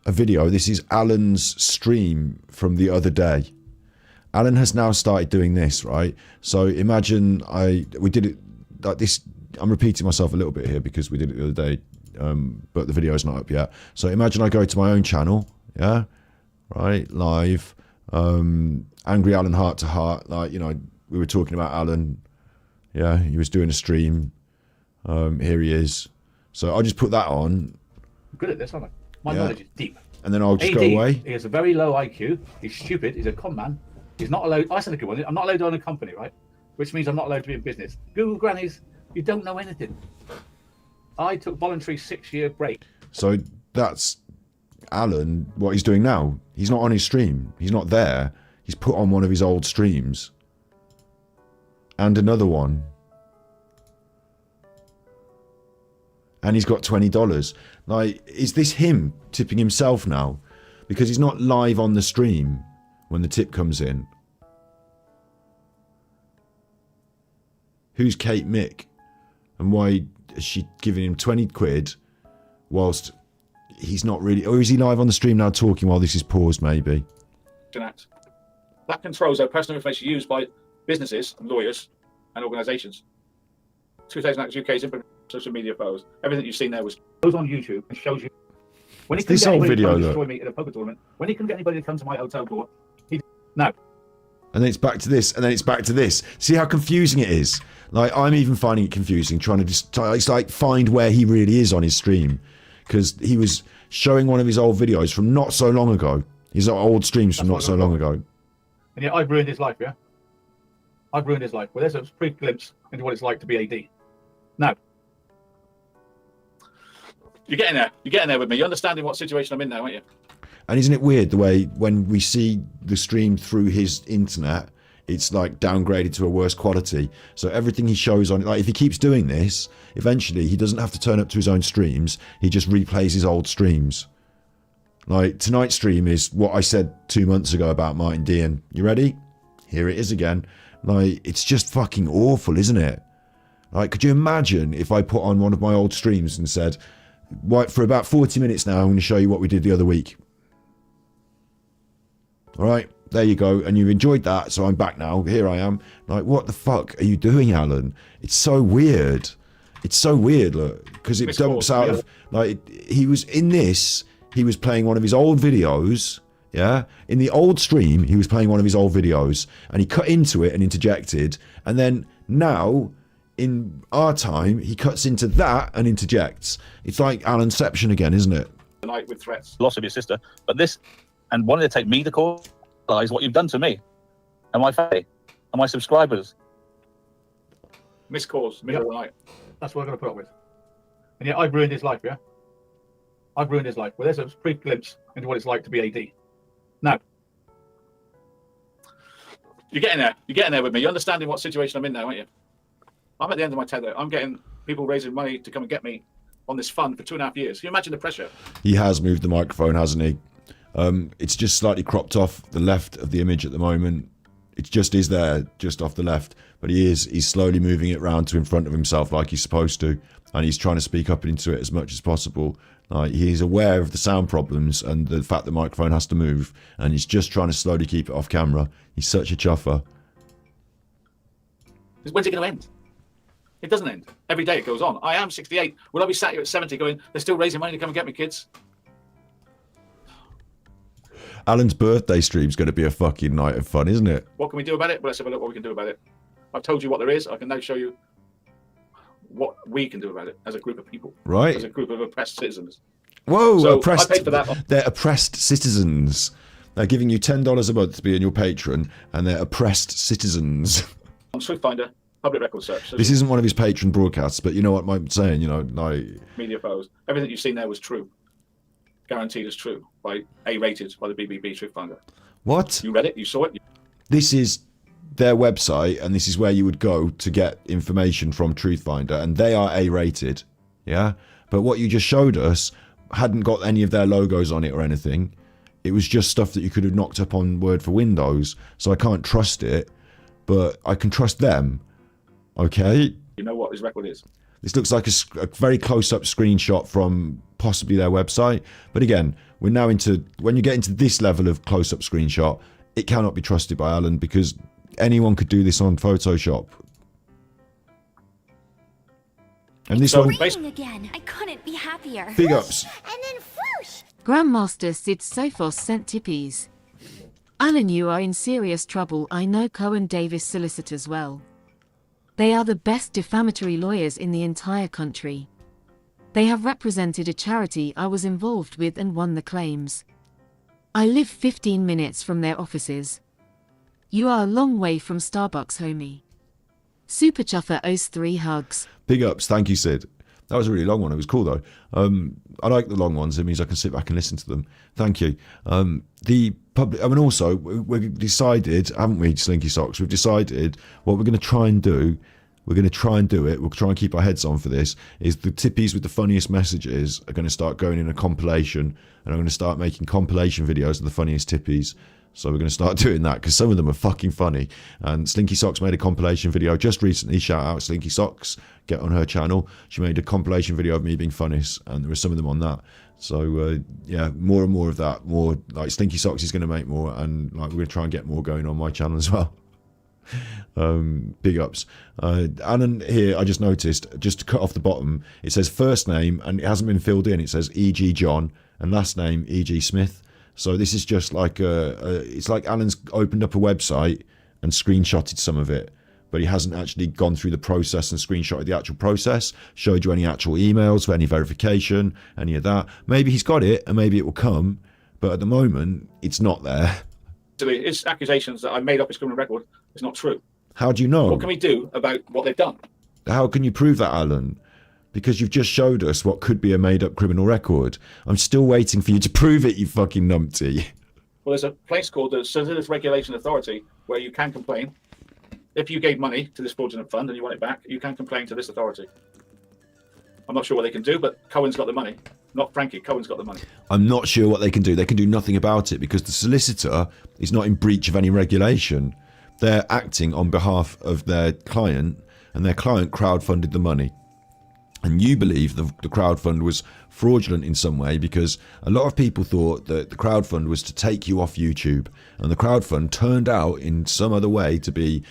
a video. This is Alan's stream from the other day. Alan has now started doing this, right? So imagine we did it like this. I'm repeating myself a little bit here because we did it the other day, but the video is not up yet. So imagine I go to my own channel, yeah, right, live, Angry Alan Heart to Heart, like, you know, we were talking about Alan, yeah, he was doing a stream, here he is. So I'll just put that on. I'm good at this, aren't I? My knowledge is deep. And then I'll just go away. He has a very low IQ, he's stupid, he's a con man, he's not allowed, I said a good one, I'm not allowed to own a company, right? Which means I'm not allowed to be in business. Google grannies, you don't know anything. I took voluntary 6-year break. So that's Alan, what he's doing now. He's not on his stream. He's not there. He's put on one of his old streams. And another one. And he's got $20. Like, is this him tipping himself now? Because he's not live on the stream when the tip comes in. Who's Kate Mick? And why is she giving him 20 quid whilst he's not really... Or is he live on the stream now talking while this is paused, maybe? That controls our personal information used by businesses, lawyers, and organisations. 2000 Acts UK's social media photos. Everything you've seen there goes on YouTube and shows you... When he couldn't get anybody to destroy me in a poker tournament, when he couldn't get anybody to come to my hotel door, no. And then it's back to this, and then it's back to this. See how confusing it is? Like, I'm even finding it confusing, trying to just, it's like, find where he really is on his stream. Because he was showing one of his old videos from not so long ago. His old streams from not so long ago. And yet I've ruined his life, yeah? I've ruined his life. Well, there's a brief glimpse into what it's like to be AD. Now, you're getting there. You're getting there with me. You're understanding what situation I'm in now, aren't you? And isn't it weird the way when we see the stream through his internet, it's like downgraded to a worse quality. So everything he shows on, like if he keeps doing this, eventually he doesn't have to turn up to his own streams. He just replays his old streams. Like tonight's stream is what I said 2 months ago about Martin Dean. You ready? Here it is again. Like, it's just fucking awful, isn't it? Like, could you imagine if I put on one of my old streams and said, right, for about 40 minutes now, I'm going to show you what we did the other week. All right, there you go. And you've enjoyed that, so I'm back now. Here I am. Like, what the fuck are you doing, Alan? It's so weird. It's so weird, look, because it dumps out of, like, he was in this, he was playing one of his old videos, yeah? In the old stream, he was playing one of his old videos, and he cut into it and interjected, and then now, in our time, he cuts into that and interjects. It's like Alanception again, isn't it? Tonight with threats. Loss of your sister. But this, and wanting to take me to court, is what you've done to me and my family and my subscribers. Missed calls, middle of the night. That's what I'm going to put up with. And yet I've ruined his life, yeah? I've ruined his life. Well, there's a brief glimpse into what it's like to be AD. Now, you're getting there. You're getting there with me. You're understanding what situation I'm in now, aren't you? I'm at the end of my tether. I'm getting people raising money to come and get me on this fund for 2.5 years. Can you imagine the pressure? He has moved the microphone, hasn't he? It's just slightly cropped off the left of the image at the moment. It just is there, just off the left. But he's slowly moving it round to in front of himself like he's supposed to. And he's trying to speak up into it as much as possible. He's aware of the sound problems and the fact the microphone has to move. And he's just trying to slowly keep it off camera. He's such a chuffer. When's it going to end? It doesn't end. Every day it goes on. I am 68. Will I be sat here at 70 going, they're still raising money to come and get me, kids? Alan's birthday stream's going to be a fucking night of fun, isn't it? What can we do about it? Well, let's have a look what we can do about it. I've told you what there is. I can now show you what we can do about it as a group of people. Right. As a group of oppressed citizens. Whoa, so oppressed. I paid for that. They're oppressed citizens. They're giving you $10 a month to be in your patron, and they're oppressed citizens. On Swiftfinder, public record search. This isn't one of his patron broadcasts, but you know what I'm saying, like... Media photos. Everything you've seen there was true. Guaranteed as true. A-rated by the BBB Swiftfinder. What? You read it? You saw it? This is their website, and this is where you would go to get information from Truthfinder, and they are A-rated, yeah? But what you just showed us hadn't got any of their logos on it or anything. It was just stuff that you could have knocked up on Word for Windows, so I can't trust it, but I can trust them, okay? You know what his record is? This looks like a very close-up screenshot from possibly their website, but again, we're now into, when you get into this level of close-up screenshot, it cannot be trusted by Alan because anyone could do this on Photoshop. And this one, again. I couldn't be happier. big ups. And then whoosh. Grandmaster Sid Sophos sent tippies. Alan, you are in serious trouble. I know Cohen Davis solicitors well. They are the best defamatory lawyers in the entire country. They have represented a charity I was involved with and won the claims. I live 15 minutes from their offices. You are a long way from Starbucks, homie. Super Chuffer owes 3 hugs. Big ups, thank you, Sid. That was a really long one. It was cool though. I like the long ones. It means I can sit back and listen to them. Thank you. The public. I mean, also we've decided, haven't we, Slinky Socks? We've decided what we're going to try and do. We're going to try and do it. We'll try and keep our heads on for this. Is the tippies with the funniest messages are going to start going in a compilation, and I'm going to start making compilation videos of the funniest tippies. So we're going to start doing that because some of them are fucking funny. And Slinky Socks made a compilation video just recently. Shout out Slinky Socks. Get on her channel. She made a compilation video of me being funniest, and there were some of them on that. So yeah, more and more of that. More like Slinky Socks is going to make more, and like we're going to try and get more going on my channel as well. Big ups. Alan here, I just noticed, just to cut off the bottom, it says first name and it hasn't been filled in. It says E.G. John and last name E.G. Smith. So this is just like it's like Alan's opened up a website and screenshotted some of it, but he hasn't actually gone through the process and screenshotted the actual process, showed you any actual emails for any verification, any of that. Maybe he's got it and maybe it will come, but at the moment it's not there. His accusations that I made up his criminal record is not true. How do you know? What can we do about what they've done? How can you prove that, Alan? Because you've just showed us what could be a made-up criminal record. I'm still waiting for you to prove it, you fucking numpty. Well, there's a place called the Citizens Regulation Authority where you can complain. If you gave money to this fraudulent fund and you want it back, you can complain to this authority. I'm not sure what they can do, but Cohen's got the money. Not Frankie, Cohen's got the money. I'm not sure what they can do. They can do nothing about it because the solicitor is not in breach of any regulation. They're acting on behalf of their client, and their client crowdfunded the money. And you believe the crowdfund was fraudulent in some way because a lot of people thought that the crowdfund was to take you off YouTube, and the crowdfund turned out in some other way to be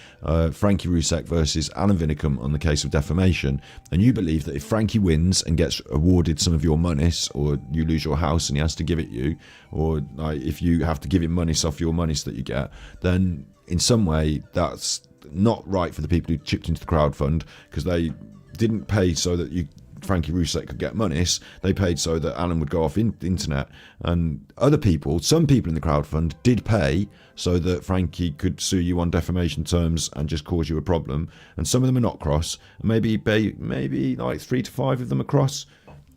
Frankie Rusek versus Alan Vinnicombe on the case of defamation. And you believe that if Frankie wins and gets awarded some of your monies, or you lose your house and he has to give it you, or like, if you have to give him monies off your monies that you get, then in some way that's not right for the people who chipped into the crowdfund, because they didn't pay so that Frankie Rusek could get monies. They paid so that Alan would go off the internet. And other people, some people in the crowdfund did pay so that Frankie could sue you on defamation terms and just cause you a problem. And some of them are not cross. Maybe like 3 to 5 of them are cross.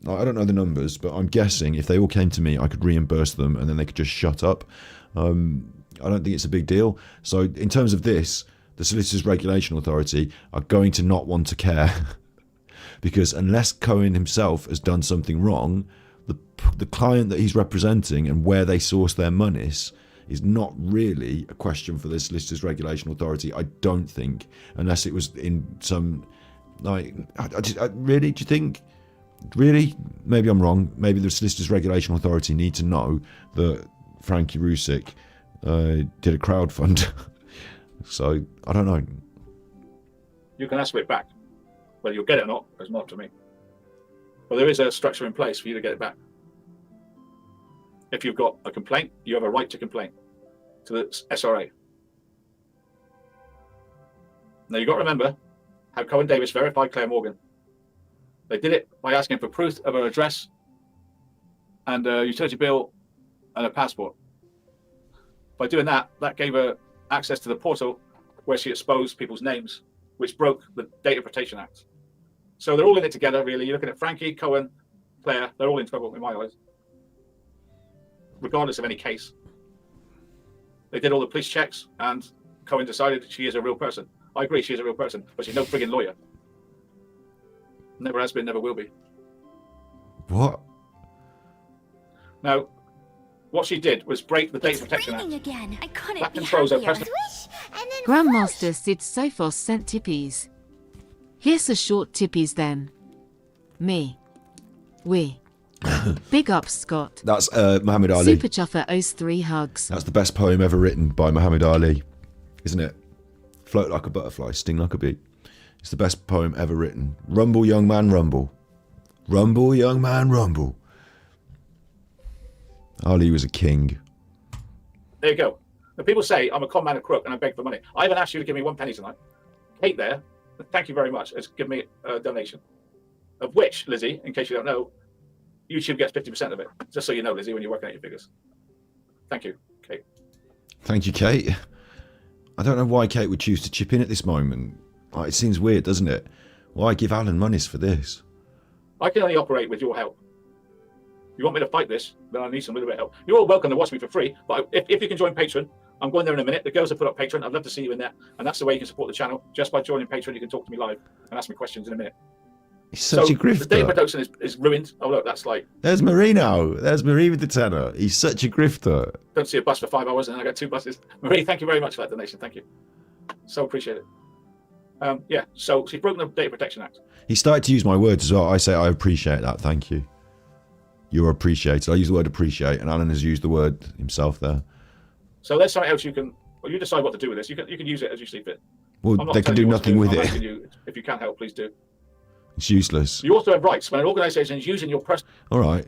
I don't know the numbers, but I'm guessing if they all came to me, I could reimburse them and then they could just shut up. I don't think it's a big deal. So in terms of this, the Solicitors Regulation Authority are going to not want to care. Because unless Cohen himself has done something wrong, the client that he's representing and where they source their monies is not really a question for the Solicitors Regulation Authority, I don't think, unless it was in some, like, really, do you think, really? Maybe I'm wrong. Maybe the Solicitors Regulation Authority need to know that Frankie Rusick did a crowdfund. So, I don't know. You can ask for it back. Whether you'll get it or not is not up to me. But there is a structure in place for you to get it back. If you've got a complaint, you have a right to complain to the SRA. Now, you've got to remember how Cohen Davis verified Claire Morgan. They did it by asking for proof of her address and a utility bill and a passport. By doing that, that gave her access to the portal where she exposed people's names, which broke the Data Protection Act. So they're all in it together, really. You're looking at Frankie, Cohen, Claire. They're all in trouble, in my eyes, regardless of any case. They did all the police checks, and Cohen decided she is a real person. I agree, she is a real person, but she's no frigging lawyer. Never has been, never will be. What? Now, what she did was break the Data Protection Act. Again. I couldn't That be controls her happier. personal... Grandmaster Sid Sophos sent tippies. Here's a short tippies then. Me. We. Big up, Scott. That's Muhammad Ali. Super Chuffer owes 3 hugs. That's the best poem ever written by Muhammad Ali, isn't it? Float like a butterfly, sting like a bee. It's the best poem ever written. Rumble, young man, rumble. Rumble, young man, rumble. Ali was a king. There you go. When people say I'm a con man, a crook, and I beg for money, I haven't asked you to give me 1 penny tonight. Kate there, thank you very much, has given me a donation. Of which, Lizzie, in case you don't know, YouTube gets 50% of it. Just so you know, Lizzie, when you're working out your figures. Thank you, Kate. Thank you, Kate. I don't know why Kate would choose to chip in at this moment. Like, it seems weird, doesn't it? Why give Alan monies for this? I can only operate with your help. You want me to fight this, then I need some little bit of help. You're all welcome to watch me for free, but if you can join Patreon, I'm going there in a minute. The girls have put up Patreon. I'd love to see you in there. And that's the way you can support the channel. Just by joining Patreon, you can talk to me live and ask me questions in a minute. He's such a grifter. The data production is ruined. Oh, look, that's like... There's Marino. There's Marie with the tenner. He's such a grifter. Don't see a bus for 5 hours and I got 2 buses. Marie, thank you very much for that donation. Thank you. So appreciate it. Yeah, so she's broken the Data Protection Act. He started to use my words as well. I say I appreciate that. Thank you. You're appreciated. I use the word appreciate, and Alan has used the word himself there. So there's something else you can... Well, you decide what to do with this. You can use it as you see fit. Well, they can do nothing with it. If you can't help, please do. It's useless. You also have rights when an organisation is using your personal... All right.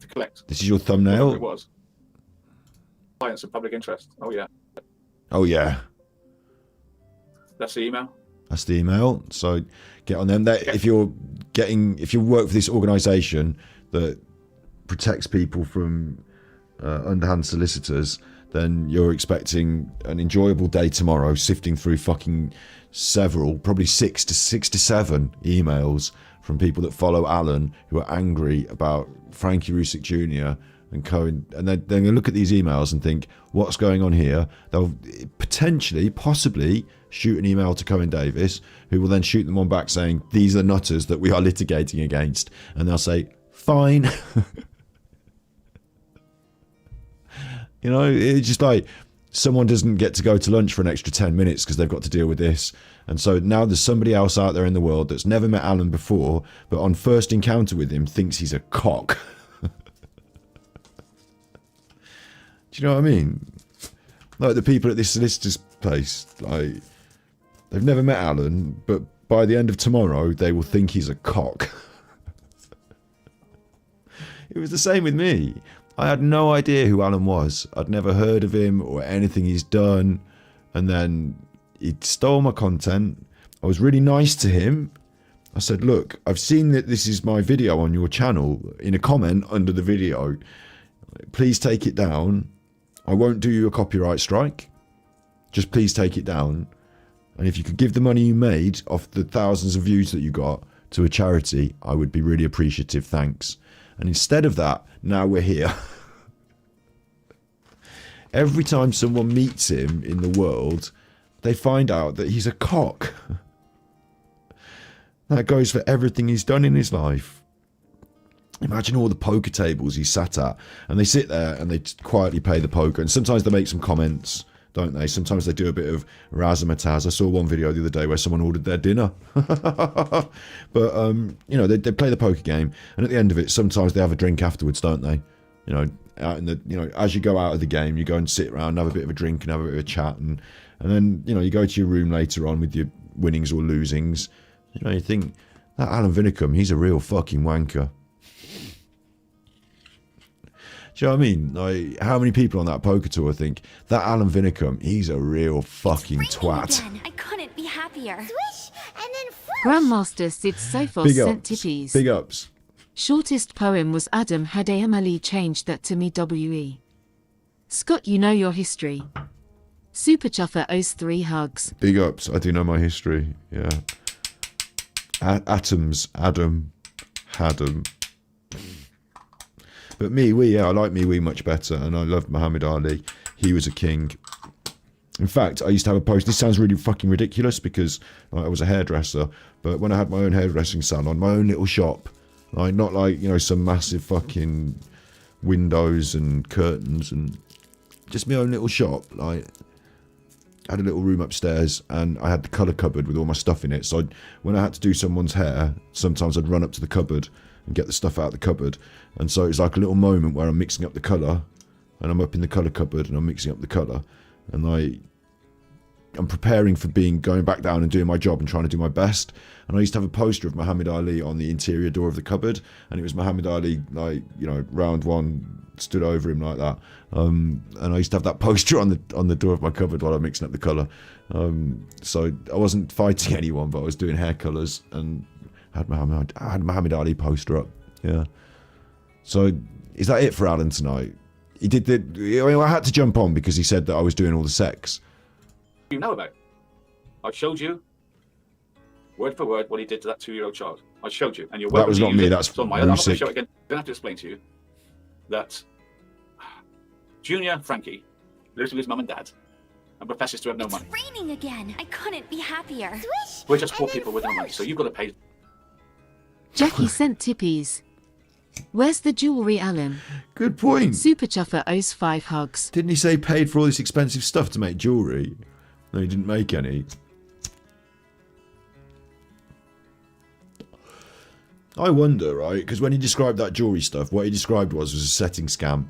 ...to collect. This is your thumbnail? It was. Clients of public interest. Oh, yeah. Oh, yeah. That's the email. That's the email. So get on them. That, if you work for this organisation that protects people from underhand solicitors, then you're expecting an enjoyable day tomorrow, sifting through fucking probably 6 to 7 emails from people that follow Alan who are angry about Frankie Rusick Jr. and Cohen, and they're going to look at these emails and think, what's going on here? They'll possibly shoot an email to Cohen Davis, who will then shoot them on back saying, these are nutters that we are litigating against. And they'll say, fine. You know, it's just like someone doesn't get to go to lunch for an extra 10 minutes because they've got to deal with this. And so now there's somebody else out there in the world that's never met Alan before, but on first encounter with him thinks he's a cock. Do you know what I mean? Like the people at this solicitor's place, like, they've never met Alan, but by the end of tomorrow, they will think he's a cock. It was the same with me. I had no idea who Alan was. I'd never heard of him or anything he's done. And then he stole my content. I was really nice to him. I said, look, I've seen that this is my video on your channel, in a comment under the video. Please take it down. I won't do you a copyright strike. Just please take it down. And if you could give the money you made off the thousands of views that you got to a charity, I would be really appreciative. Thanks. And instead of that, now we're here. Every time someone meets him in the world, they find out that he's a cock. That goes for everything he's done in his life. Imagine all the poker tables he sat at, and they sit there and they quietly play the poker, and sometimes they make some comments, don't they? Sometimes they do a bit of razzmatazz. I saw one video the other day where someone ordered their dinner. But, you know, they play the poker game, and at the end of it, sometimes they have a drink afterwards, don't they? You know, out in the, you know, as you go out of the game, you go and sit around, have a bit of a drink and have a bit of a chat, and then, you know, you go to your room later on with your winnings or losings. You know, you think, that Alan Vinnicombe, he's a real fucking wanker. Do you know what I mean? Like, how many people on that poker tour think that Alan Vinnicombe, he's a real fucking twat? Again. I couldn't be happier. Swish and then flush. Grandmaster Sid Sophos Big sent ups. tippies. Big ups. Shortest poem was Adam had AMLE changed that to me WE. Scott, you know your history. Super Chuffer owes 3 hugs. Big ups. I do know my history. Yeah. Atoms. Adam. Hadam. But yeah, I like me much better, and I love Muhammad Ali. He was a king. In fact, I used to have a post. This sounds really fucking ridiculous because I was a hairdresser, but when I had my own hairdressing salon, my own little shop, like not like, you know, some massive fucking windows and curtains, and just my own little shop. Like, I had a little room upstairs, and I had the colour cupboard with all my stuff in it. So when I had to do someone's hair, sometimes I'd run up to the cupboard and get the stuff out of the cupboard. And so it's like a little moment where I'm mixing up the colour, and I'm up in the colour cupboard and I'm mixing up the colour, and I'm preparing for going back down and doing my job and trying to do my best. And I used to have a poster of Muhammad Ali on the interior door of the cupboard, and it was Muhammad Ali, like, you know, round one, stood over him like that. And I used to have that poster on the door of my cupboard while I'm mixing up the colour. So I wasn't fighting anyone, but I was doing hair colours, and I had Muhammad Ali poster up. Yeah. So is that it for Alan tonight? He did I had to jump on because he said that I was doing all the sex. You know about it. I showed you word for word what he did to that 2-year-old child. I showed you, and you're welcome. That was not me. That's on my. I'm not going to Rusick. show it again. I don't have to explain to you that Junior Frankie lives with his mum and dad and professes to have no money. It's raining again. I couldn't be happier. Swish. We're just poor people with no money, so you've got to pay. Jackie sent tippies. Where's the jewellery, Alan? Good point. Super Chuffer owes 5 hugs. Didn't he say paid for all this expensive stuff to make jewellery? No, he didn't make any. I wonder, right? Because when he described that jewellery stuff, what he described was a setting scam,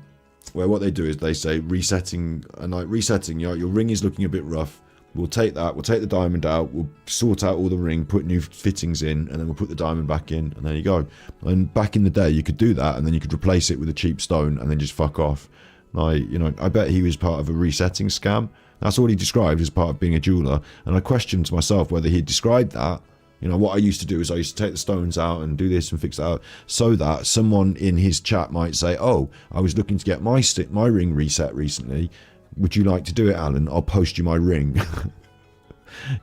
where what they do is they say resetting, and like resetting, you know, your ring is looking a bit rough. We'll take that, we'll take the diamond out, we'll sort out all the ring, put new fittings in, and then we'll put the diamond back in, and there you go. And back in the day, you could do that, and then you could replace it with a cheap stone, and then just fuck off. Like, you know, I bet he was part of a resetting scam. That's all he described as part of being a jeweller. And I questioned to myself whether he described that. You know, what I used to do is I used to take the stones out and do this and fix that out, so that someone in his chat might say, oh, I was looking to get my ring reset recently. Would you like to do it, Alan? I'll post you my ring. Do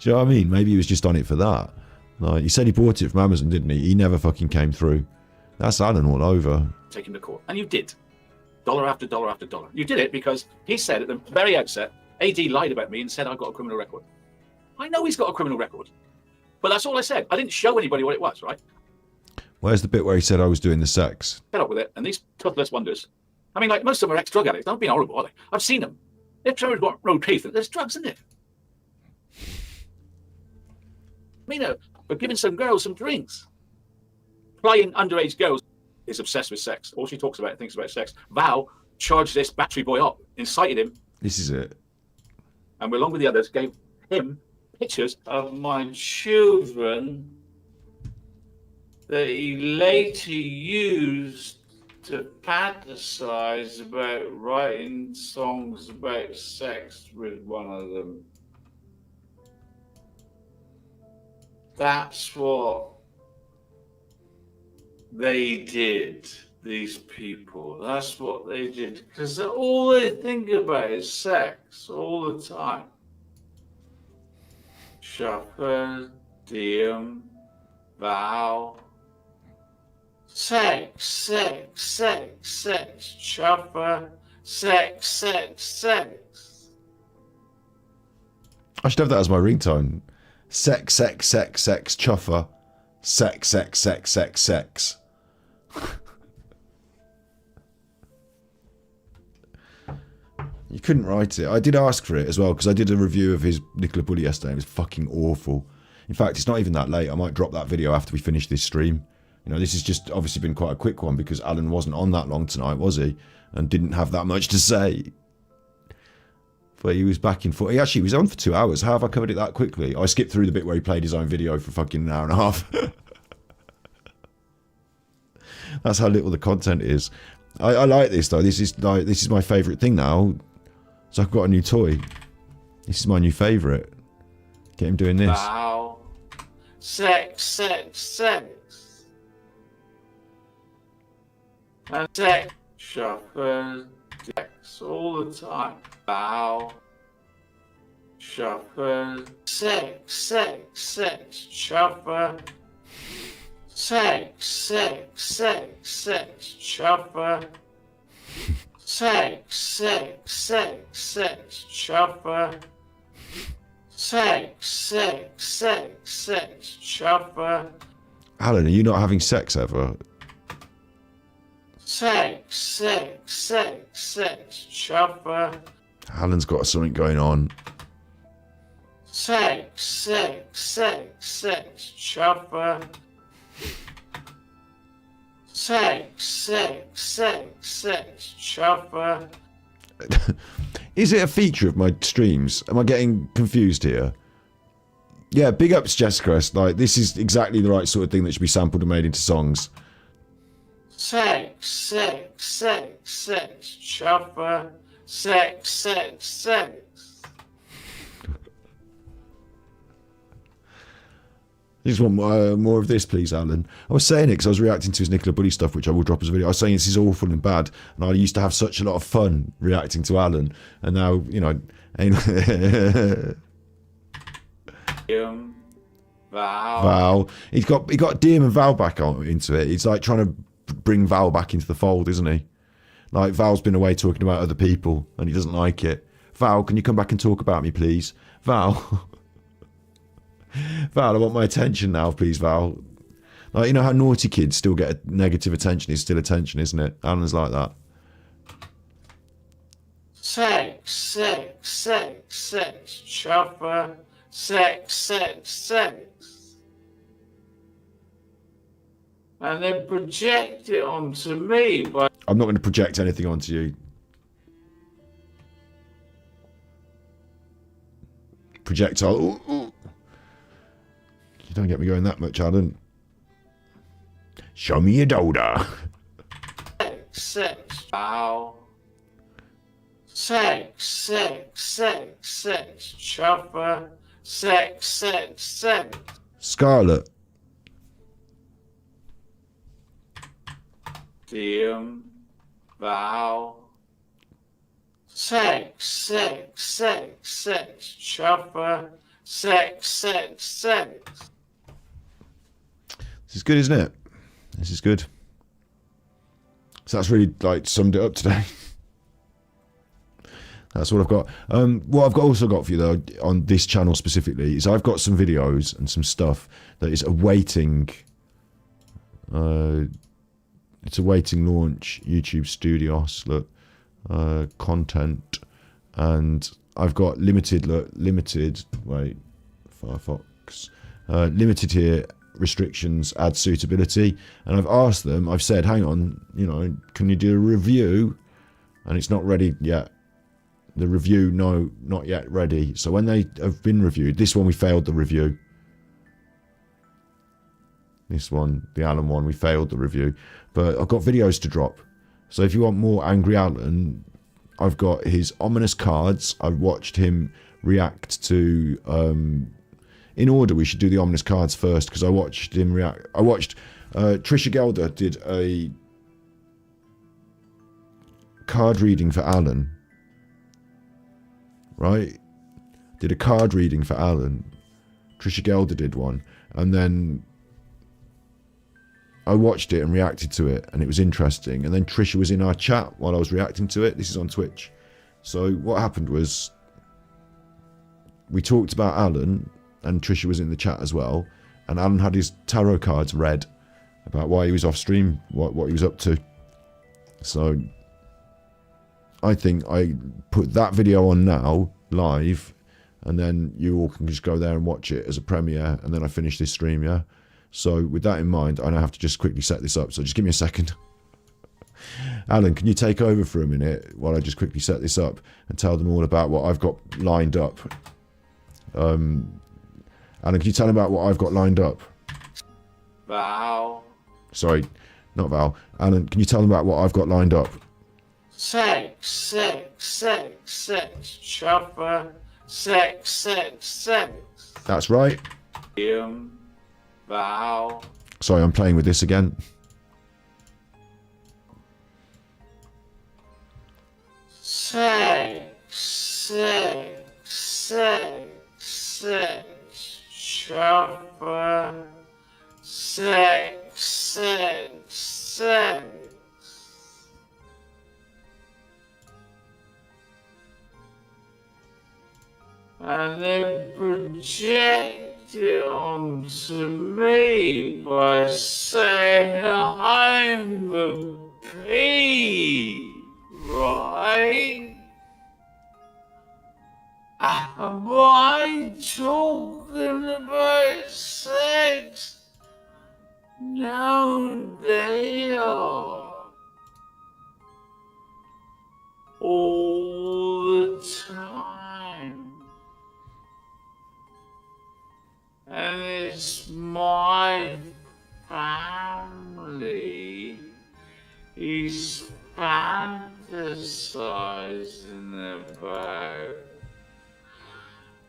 you know what I mean? Maybe he was just on it for that. Like, he said he bought it from Amazon, didn't he? He never fucking came through. That's Alan all over. Take him to court, and you did. Dollar after dollar after dollar. You did it because he said at the very outset, AD lied about me and said I've got a criminal record. I know he's got a criminal record, but that's all I said. I didn't show anybody what it was, right? Where's the bit where he said I was doing the sex? Fed up with it, and these toothless wonders. I mean, like, most of them are ex-drug addicts. They're not being horrible, are they? I've seen them. They've got no teeth. There's drugs in it. I mean, we're giving some girls some drinks. Plying underage girls is obsessed with sex. All she talks about and thinks about sex. Val charged this battery boy up, incited him. This is it. And along with the others, gave him pictures of my children that he later used to fantasize about writing songs about sex with one of them. That's what they did, these people. That's what they did. Because all they think about is sex all the time. Shopper, Diem, Val. Sex, sex, sex, sex, chopper, sex, sex, sex. I should have that as my ringtone. Sex, sex, sex, sex, chuffer. Sex, sex, sex, sex, sex. You couldn't write it. I did ask for it as well, because I did a review of his Nicola Bully yesterday. It was fucking awful. In fact, it's not even that late. I might drop that video after we finish this stream. You know, this has just obviously been quite a quick one, because Alan wasn't on that long tonight, was he? And didn't have that much to say. But he was back in for... He actually was on for 2 hours. How have I covered it that quickly? I skipped through the bit where he played his own video for fucking an hour and a half. That's how little the content is. I like this though. This is my favourite thing now. So I've got a new toy. This is my new favourite. Get him doing this. Wow. Sex, sex, sex. And sex, shuffle, sex all the time. Wow. Shuffle, sex, sex, sex, shuffle. Sex, sex, sex, sex, chopper. Sex, sex, sex, sex, chopper. Sex, sex, sex, sex, chopper. Alan, are you not having sex ever? Sex, sex, sex, sex, chopper. Alan's got something going on. Sex, sex, sex, sex, chopper. Sex, sex, sex, sex, chopper. Is it a feature of my streams? Am I getting confused here? Yeah, big ups, Jessica. Like, this is exactly the right sort of thing that should be sampled and made into songs. Sex, sex, sex, sex, chopper. Sex, sex, sex. I just want more of this, please, Alan. I was saying it because I was reacting to his Nicola Bully stuff, which I will drop as a video. I was saying this is awful and bad, and I used to have such a lot of fun reacting to Alan, and now, you know... Val. He got Diem and Val back into it. He's like trying to bring Val back into the fold, isn't he? Like, Val's been away talking about other people, and he doesn't like it. Val, can you come back and talk about me, please? Val... Val, I want my attention now, please, Val. Like, you know how naughty kids still get negative attention? It's still attention, isn't it? Alan's like that. Sex, sex, sex, sex, chopper. Sex, sex, sex. And then project it onto me. But I'm not going to project anything onto you. Projectile. Ooh, ooh. You don't get me going that much, Alan. Show me your doda. Sex, sex, wow. Sex, sex, sex, sex, chopper. Sex, sex, sex. Scarlet. Diem, wow. Sex, sex, sex, sex, chopper. Sex, sex, sex. This is good, isn't it? This is good. So that's really, like, summed it up today. That's what I've got. What I've also got for you, though, on this channel specifically, is I've got some videos and some stuff that is awaiting... it's awaiting launch. YouTube Studios, look. Content. And I've got limited, wait, Firefox. Limited here, restrictions, ad suitability. And I've asked them, I've said, hang on, you know, can you do a review? And it's not ready yet. The review, no, not yet ready. So when they have been reviewed, this one we failed the review. This one, the Alan one, we failed the review. But I've got videos to drop. So if you want more Angry Alan, I've got his ominous cards. I've watched him react to... in order, we should do the ominous cards first, because I watched him react. I watched... Trisha Gelder did a card reading for Alan. Right? Did a card reading for Alan. Trisha Gelder did one. And then I watched it and reacted to it, and it was interesting. And then Trisha was in our chat while I was reacting to it. This is on Twitch. So what happened was we talked about Alan, and Trisha was in the chat as well. And Alan had his tarot cards read about why he was off stream, what he was up to. So I think I put that video on now live, and then you all can just go there and watch it as a premiere, and then I finish this stream. Yeah. So with that in mind, I now have to just quickly set this up. So just give me a second. Alan, can you take over for a minute while I just quickly set this up and tell them all about what I've got lined up? Alan, can you tell them about what I've got lined up? Val. Sorry, not Val. Alan, can you tell them about what I've got lined up? Sex. Chopper. Sex. That's right. Val. Sorry, I'm playing with this again. Sex. Chopper. Sex. And they project it onto me by saying I'm a P, right? Am I talking about sex? No, they are. All the time. And it's my family he's fantasizing about.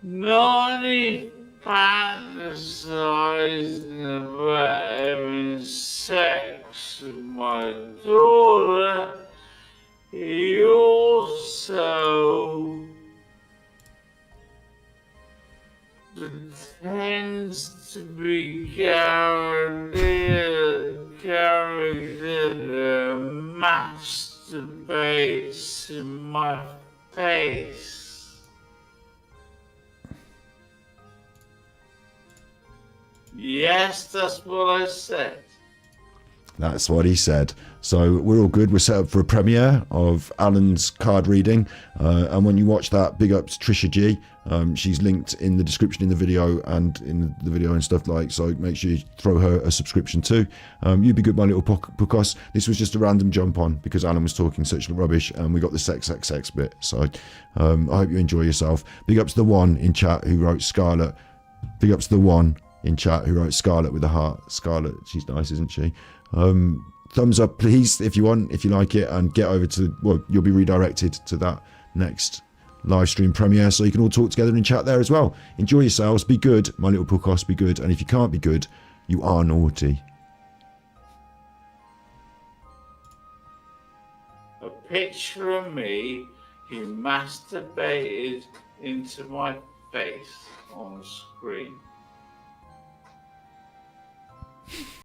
Not he fantasizing about having sex with my daughter. He also pretends to be character that masturbates in my face. Yes, that's what I said. That's what he said. So we're all good. We're set up for a premiere of Alan's card reading. And when you watch that, big ups Trisha G. She's linked in the description in the video and in the video and stuff like. So make sure you throw her a subscription too. You be good, my little Pukos. This was just a random jump on because Alan was talking such rubbish and we got the sex bit. So I hope you enjoy yourself. Big ups to the one in chat who wrote Scarlet. Big ups to the one in chat who wrote Scarlet with a heart. Scarlet, she's nice, isn't she? Thumbs up please if you want, if you like it, and get over to, well, you'll be redirected to that next live stream premiere so you can all talk together in chat there as well. Enjoy yourselves, be good, my little Pukos, be good, and if you can't be good, you are naughty. A picture of me, he masturbated into my face on screen.